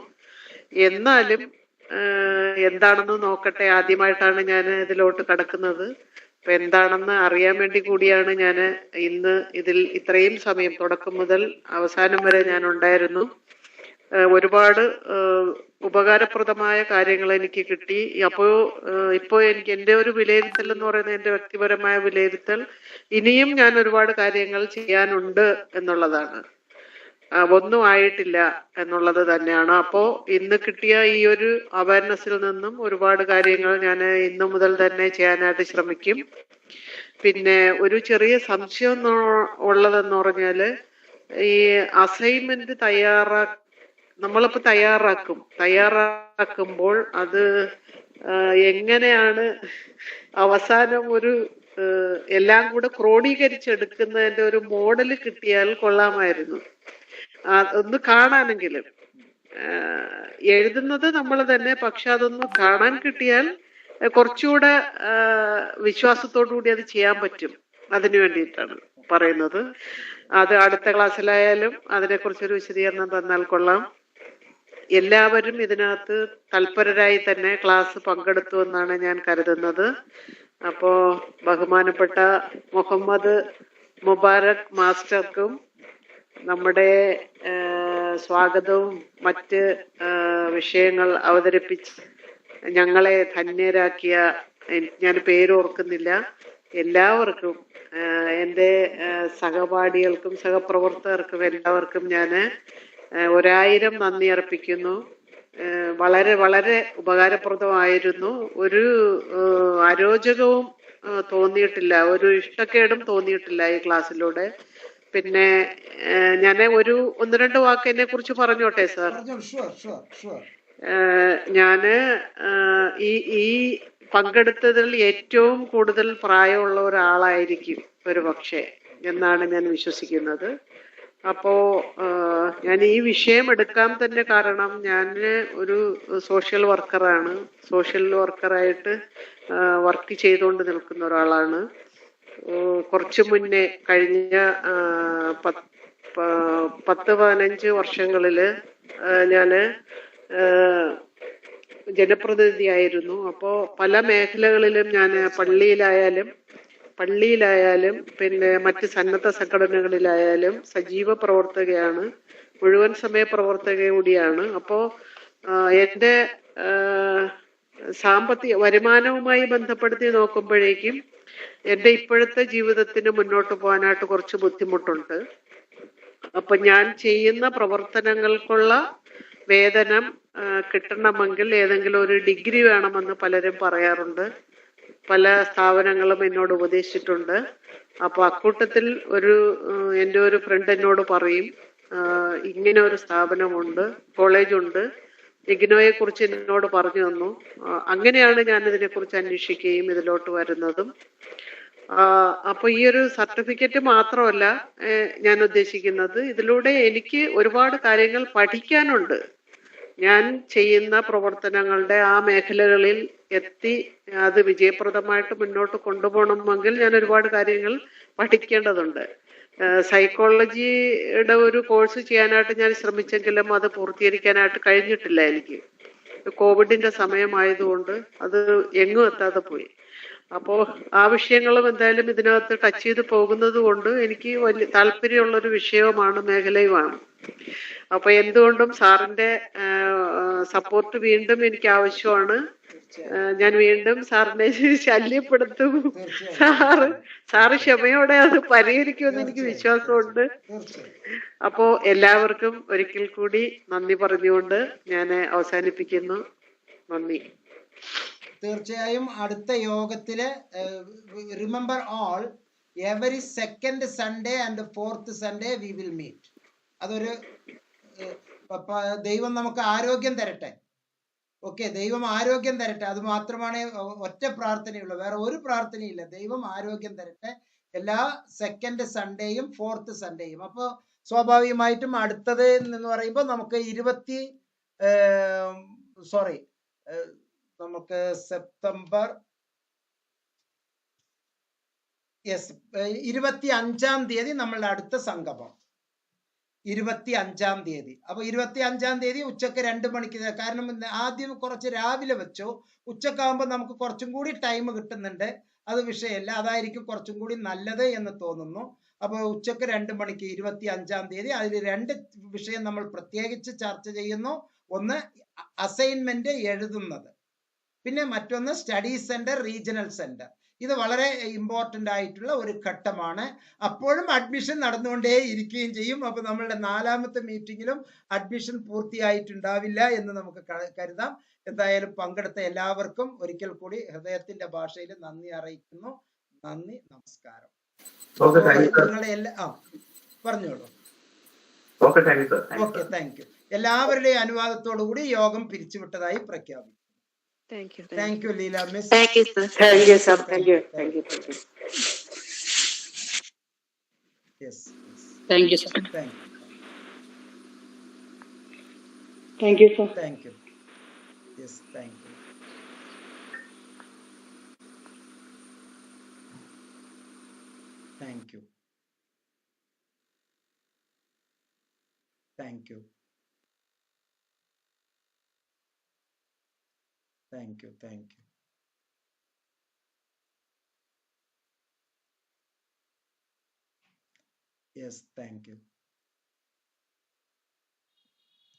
എന്നാലും എന്താണെന്ന് നോക്കട്ടെ, ആദ്യമായിട്ടാണ് ഞാൻ ഇതിലോട്ട് കടക്കുന്നത്. അപ്പൊ എന്താണെന്ന് അറിയാൻ വേണ്ടി കൂടിയാണ് ഞാൻ ഇന്ന് ഇതിൽ ഇത്രയും സമയം, തുടക്കം മുതൽ അവസാനം വരെ ഞാൻ ഉണ്ടായിരുന്നു. ഒരുപാട് ഉപകാരപ്രദമായ കാര്യങ്ങൾ എനിക്ക് കിട്ടി. ഇപ്പോ എനിക്ക് എന്റെ ഒരു വിലയിരുത്തൽ എന്ന് പറയുന്നത്, എന്റെ വ്യക്തിപരമായ വിലയിരുത്തൽ, ഇനിയും ഞാൻ ഒരുപാട് കാര്യങ്ങൾ ചെയ്യാനുണ്ട് എന്നുള്ളതാണ്. ഒന്നും ആയിട്ടില്ല എന്നുള്ളത് തന്നെയാണ്. അപ്പോ ഇന്ന് കിട്ടിയ ഈ ഒരു അവയർനെസ്സിൽ നിന്നും ഒരുപാട് കാര്യങ്ങൾ ഞാൻ ഇന്നു മുതൽ തന്നെ ചെയ്യാനായിട്ട് ശ്രമിക്കും. പിന്നെ ഒരു ചെറിയ സംശയം ഉള്ളതെന്ന് പറഞ്ഞാല്, ഈ അസൈൻമെന്റ് നമ്മളിപ്പോ തയ്യാറാക്കുമ്പോൾ അത് എങ്ങനെയാണ് അവസാനം ഒരു എല്ലാം കൂടെ ക്രോഡീകരിച്ചെടുക്കുന്നതിന്റെ ഒരു മോഡല് കിട്ടിയാൽ കൊള്ളാമായിരുന്നു. ഒന്ന് കാണാനെങ്കിലും. എഴുതുന്നത് നമ്മൾ തന്നെ, പക്ഷെ അതൊന്ന് കാണാൻ കിട്ടിയാൽ കുറച്ചുകൂടെ വിശ്വാസത്തോടു കൂടി അത് ചെയ്യാൻ പറ്റും. അതിനു വേണ്ടിയിട്ടാണ് പറയുന്നത്. അത് അടുത്ത ക്ലാസ്സിലായാലും അതിനെക്കുറിച്ചൊരു വിശദീകരണം തന്നാൽ കൊള്ളാം. എല്ലാവരും ഇതിനകത്ത് തൽപരരായി തന്നെ ക്ലാസ് പങ്കെടുത്തു എന്നാണ് ഞാൻ കരുതുന്നത്. അപ്പോ ബഹുമാനപ്പെട്ട മുഹമ്മദ് മുബാറക് മാസ്റ്റർക്കും നമ്മുടെ സ്വാഗതവും മറ്റ് വിഷയങ്ങൾ അവതരിപ്പിച്ച് ഞങ്ങളെ ധന്യരാക്കിയ, ഞാൻ പേരോർക്കുന്നില്ല, എല്ലാവർക്കും എൻ്റെ സഹപാഠികൾക്കും സഹപ്രവർത്തകർക്കും എല്ലാവർക്കും ഞാൻ 1000 നന്ദി അർപ്പിക്കുന്നു. വളരെ വളരെ ഉപകാരപ്രദമായിരുന്നു. ഒരു അരോചകവും തോന്നിയിട്ടില്ല, ഒരു ഇഷ്ടക്കേടും തോന്നിയിട്ടില്ല ഈ ക്ലാസ്സിലൂടെ. പിന്നെ ഞാൻ ഒന്ന് രണ്ട് വാക്ക് എന്നെ കുറിച്ച് പറഞ്ഞോട്ടെ സാർ. ഞാന് ഈ പങ്കെടുത്തതിൽ ഏറ്റവും കൂടുതൽ പ്രായമുള്ള ഒരാളായിരിക്കും ഒരു പക്ഷേ എന്നാണ് ഞാൻ വിശ്വസിക്കുന്നത്. അപ്പോ ഞാൻ ഈ വിഷയം എടുക്കാൻ തന്നെ കാരണം ഞാൻ ഒരു സോഷ്യൽ വർക്കറാണ്. സോഷ്യൽ വർക്കറായിട്ട് വർക്ക് ചെയ്തുകൊണ്ട് നിൽക്കുന്ന ഒരാളാണ്. കുറച്ചു മുന്നേ കഴിഞ്ഞ 10-15 വർഷങ്ങളില് ഞാന് ജനപ്രതിനിധിയായിരുന്നു. അപ്പോ പല മേഖലകളിലും ഞാൻ പള്ളിയിലായാലും പിന്നെ മറ്റ് സന്നദ്ധ സംഘടനകളിലായാലും സജീവ പ്രവർത്തകയാണ്, മുഴുവൻ സമയ പ്രവർത്തക കൂടിയാണ്. അപ്പോ എൻ്റെ സാമ്പത്തിക വരുമാനവുമായി ബന്ധപ്പെടുത്തി നോക്കുമ്പോഴേക്കും എൻ്റെ ഇപ്പോഴത്തെ ജീവിതത്തിന് മുന്നോട്ട് പോകാനായിട്ട് കുറച്ച് ബുദ്ധിമുട്ടുണ്ട്. അപ്പൊ ഞാൻ ചെയ്യുന്ന പ്രവർത്തനങ്ങൾക്കുള്ള വേതനം കിട്ടണമെങ്കിൽ ഏതെങ്കിലും ഒരു ഡിഗ്രി വേണമെന്ന് പലരും പറയാറുണ്ട്. പല സ്ഥാപനങ്ങളും എന്നോട് ഉപദേശിച്ചിട്ടുണ്ട്. അപ്പൊ അക്കൂട്ടത്തിൽ എൻ്റെ ഒരു ഫ്രണ്ട് എന്നോട് പറയും, ഇങ്ങനെ ഒരു സ്ഥാപനമുണ്ട്, കോളേജുണ്ട്, ഇഗ്നോയെ കുറിച്ച് എന്നോട് പറഞ്ഞു തന്നു. അങ്ങനെയാണ് ഞാൻ ഇതിനെ കുറിച്ച് അന്വേഷിക്കുകയും ഇതിലോട്ട് വരുന്നതും. അപ്പൊ ഈ ഒരു സർട്ടിഫിക്കറ്റ് മാത്രമല്ല ഞാൻ ഉദ്ദേശിക്കുന്നത്, ഇതിലൂടെ എനിക്ക് ഒരുപാട് കാര്യങ്ങൾ പഠിക്കാനുണ്ട്. ഞാൻ ചെയ്യുന്ന പ്രവർത്തനങ്ങളുടെ ആ മേഖലകളിൽ എത്തി അത് വിജയപ്രദമായിട്ട് മുന്നോട്ട് കൊണ്ടുപോകണമെങ്കിൽ ഞാൻ ഒരുപാട് കാര്യങ്ങൾ പഠിക്കേണ്ടതുണ്ട്. സൈക്കോളജിയുടെ ഒരു കോഴ്സ് ചെയ്യാനായിട്ട് ഞാൻ ശ്രമിച്ചെങ്കിലും അത് പൂർത്തീകരിക്കാനായിട്ട് കഴിഞ്ഞിട്ടില്ല. എനിക്ക് കോവിഡിന്റെ സമയമായതുകൊണ്ട് അത് എങ്ങും എത്താതെ പോയി. അപ്പോ ആ വിഷയങ്ങളും എന്തായാലും ഇതിനകത്ത് ടച്ച് ചെയ്ത് പോകുന്നത് കൊണ്ട് എനിക്ക് വലിയ താല്പര്യമുള്ളൊരു വിഷയവുമാണ്, മേഖലയുമാണ്. അപ്പൊ എന്തുകൊണ്ടും സാറിന്റെ സപ്പോർട്ട് വീണ്ടും എനിക്ക് ആവശ്യമാണ്. ഞാൻ വീണ്ടും സാറിനെ ശല്യപ്പെടുത്തും. സാറ് ക്ഷമയോടെ അത് പരിഹരിക്കുമെന്ന് എനിക്ക് വിശ്വാസമുണ്ട്. അപ്പോ എല്ലാവർക്കും ഒരിക്കൽ കൂടി നന്ദി പറഞ്ഞുകൊണ്ട് ഞാൻ അവസാനിപ്പിക്കുന്നു. നന്ദി. തീർച്ചയായും അടുത്ത യോഗത്തില് remember all, every second Sunday and fourth Sunday we will meet. അതൊരു ദൈവം നമുക്ക് ആരോഗ്യം തരട്ടെ. ഓക്കെ, ദൈവം ആരോഗ്യം തരട്ടെ. അത് മാത്രമാണ് ഒറ്റ പ്രാർത്ഥനയുള്ളൂ, വേറെ ഒരു പ്രാർത്ഥനയില്ല. ദൈവം ആരോഗ്യം തരട്ടെ എല്ലാ സെക്കൻഡ് സൺഡേയും ഫോർത്ത് സൺഡേയും. അപ്പോൾ സ്വാഭാവികമായിട്ടും അടുത്തത് എന്ന് പറയുമ്പോൾ നമുക്ക് നമുക്ക് സെപ്റ്റംബർ 25-ാം തീയതി നമ്മളുടെ അടുത്ത സംഗമം 25-ാം തീയതി. അപ്പൊ 25-ാം തീയതി ഉച്ചക്ക് 2 മണിക്ക്. കാരണം ആദ്യം കുറച്ച് രാവിലെ വെച്ചോ, ഉച്ചക്കാകുമ്പോൾ നമുക്ക് കുറച്ചും കൂടി ടൈം കിട്ടുന്നുണ്ട്. അത് വിഷയമല്ല, അതായിരിക്കും കുറച്ചും കൂടി നല്ലത് എന്ന് തോന്നുന്നു. അപ്പൊ ഉച്ചക്ക് 2 മണിക്ക് 25-ാം തീയതി അതിൽ 2 വിഷയം നമ്മൾ പ്രത്യേകിച്ച് ചർച്ച ചെയ്യുന്നു. ഒന്ന് അസൈൻമെന്റ് എഴുതുന്നത്, പിന്നെ മറ്റൊന്ന് സ്റ്റഡി സെന്റർ, റീജിയണൽ സെന്റർ. ഇത് വളരെ ഇമ്പോർട്ടൻ്റ് ആയിട്ടുള്ള ഒരു ഘട്ടമാണ്. അപ്പോഴും അഡ്മിഷൻ നടന്നുകൊണ്ടേ ഇരിക്കുകയും ചെയ്യും. അപ്പൊ നമ്മളുടെ 4ാമത്തെ മീറ്റിങ്ങിലും അഡ്മിഷൻ പൂർത്തിയായിട്ടുണ്ടാവില്ല എന്ന് നമുക്ക് കരുതാം. എന്തായാലും പങ്കെടുത്ത എല്ലാവർക്കും ഒരിക്കൽ കൂടി ഹൃദയത്തിന്റെ ഭാഷയിൽ നന്ദി അറിയിക്കുന്നു. നന്ദി, നമസ്കാരം. പറഞ്ഞോളൂ. Okay, thank you. എല്ലാവരുടെയും അനുവാദത്തോടു കൂടി യോഗം പിരിച്ചുവിട്ടതായി പ്രഖ്യാപിക്കും. Thank you, Leela Miss. Thank you, sir. Thank you, sir. Thank you. Yes. Thank you, sir. Thank you, sir. Thank you. Yes, thank you. Thank you. Thank you. Thank you. Thank you. Yes, thank you.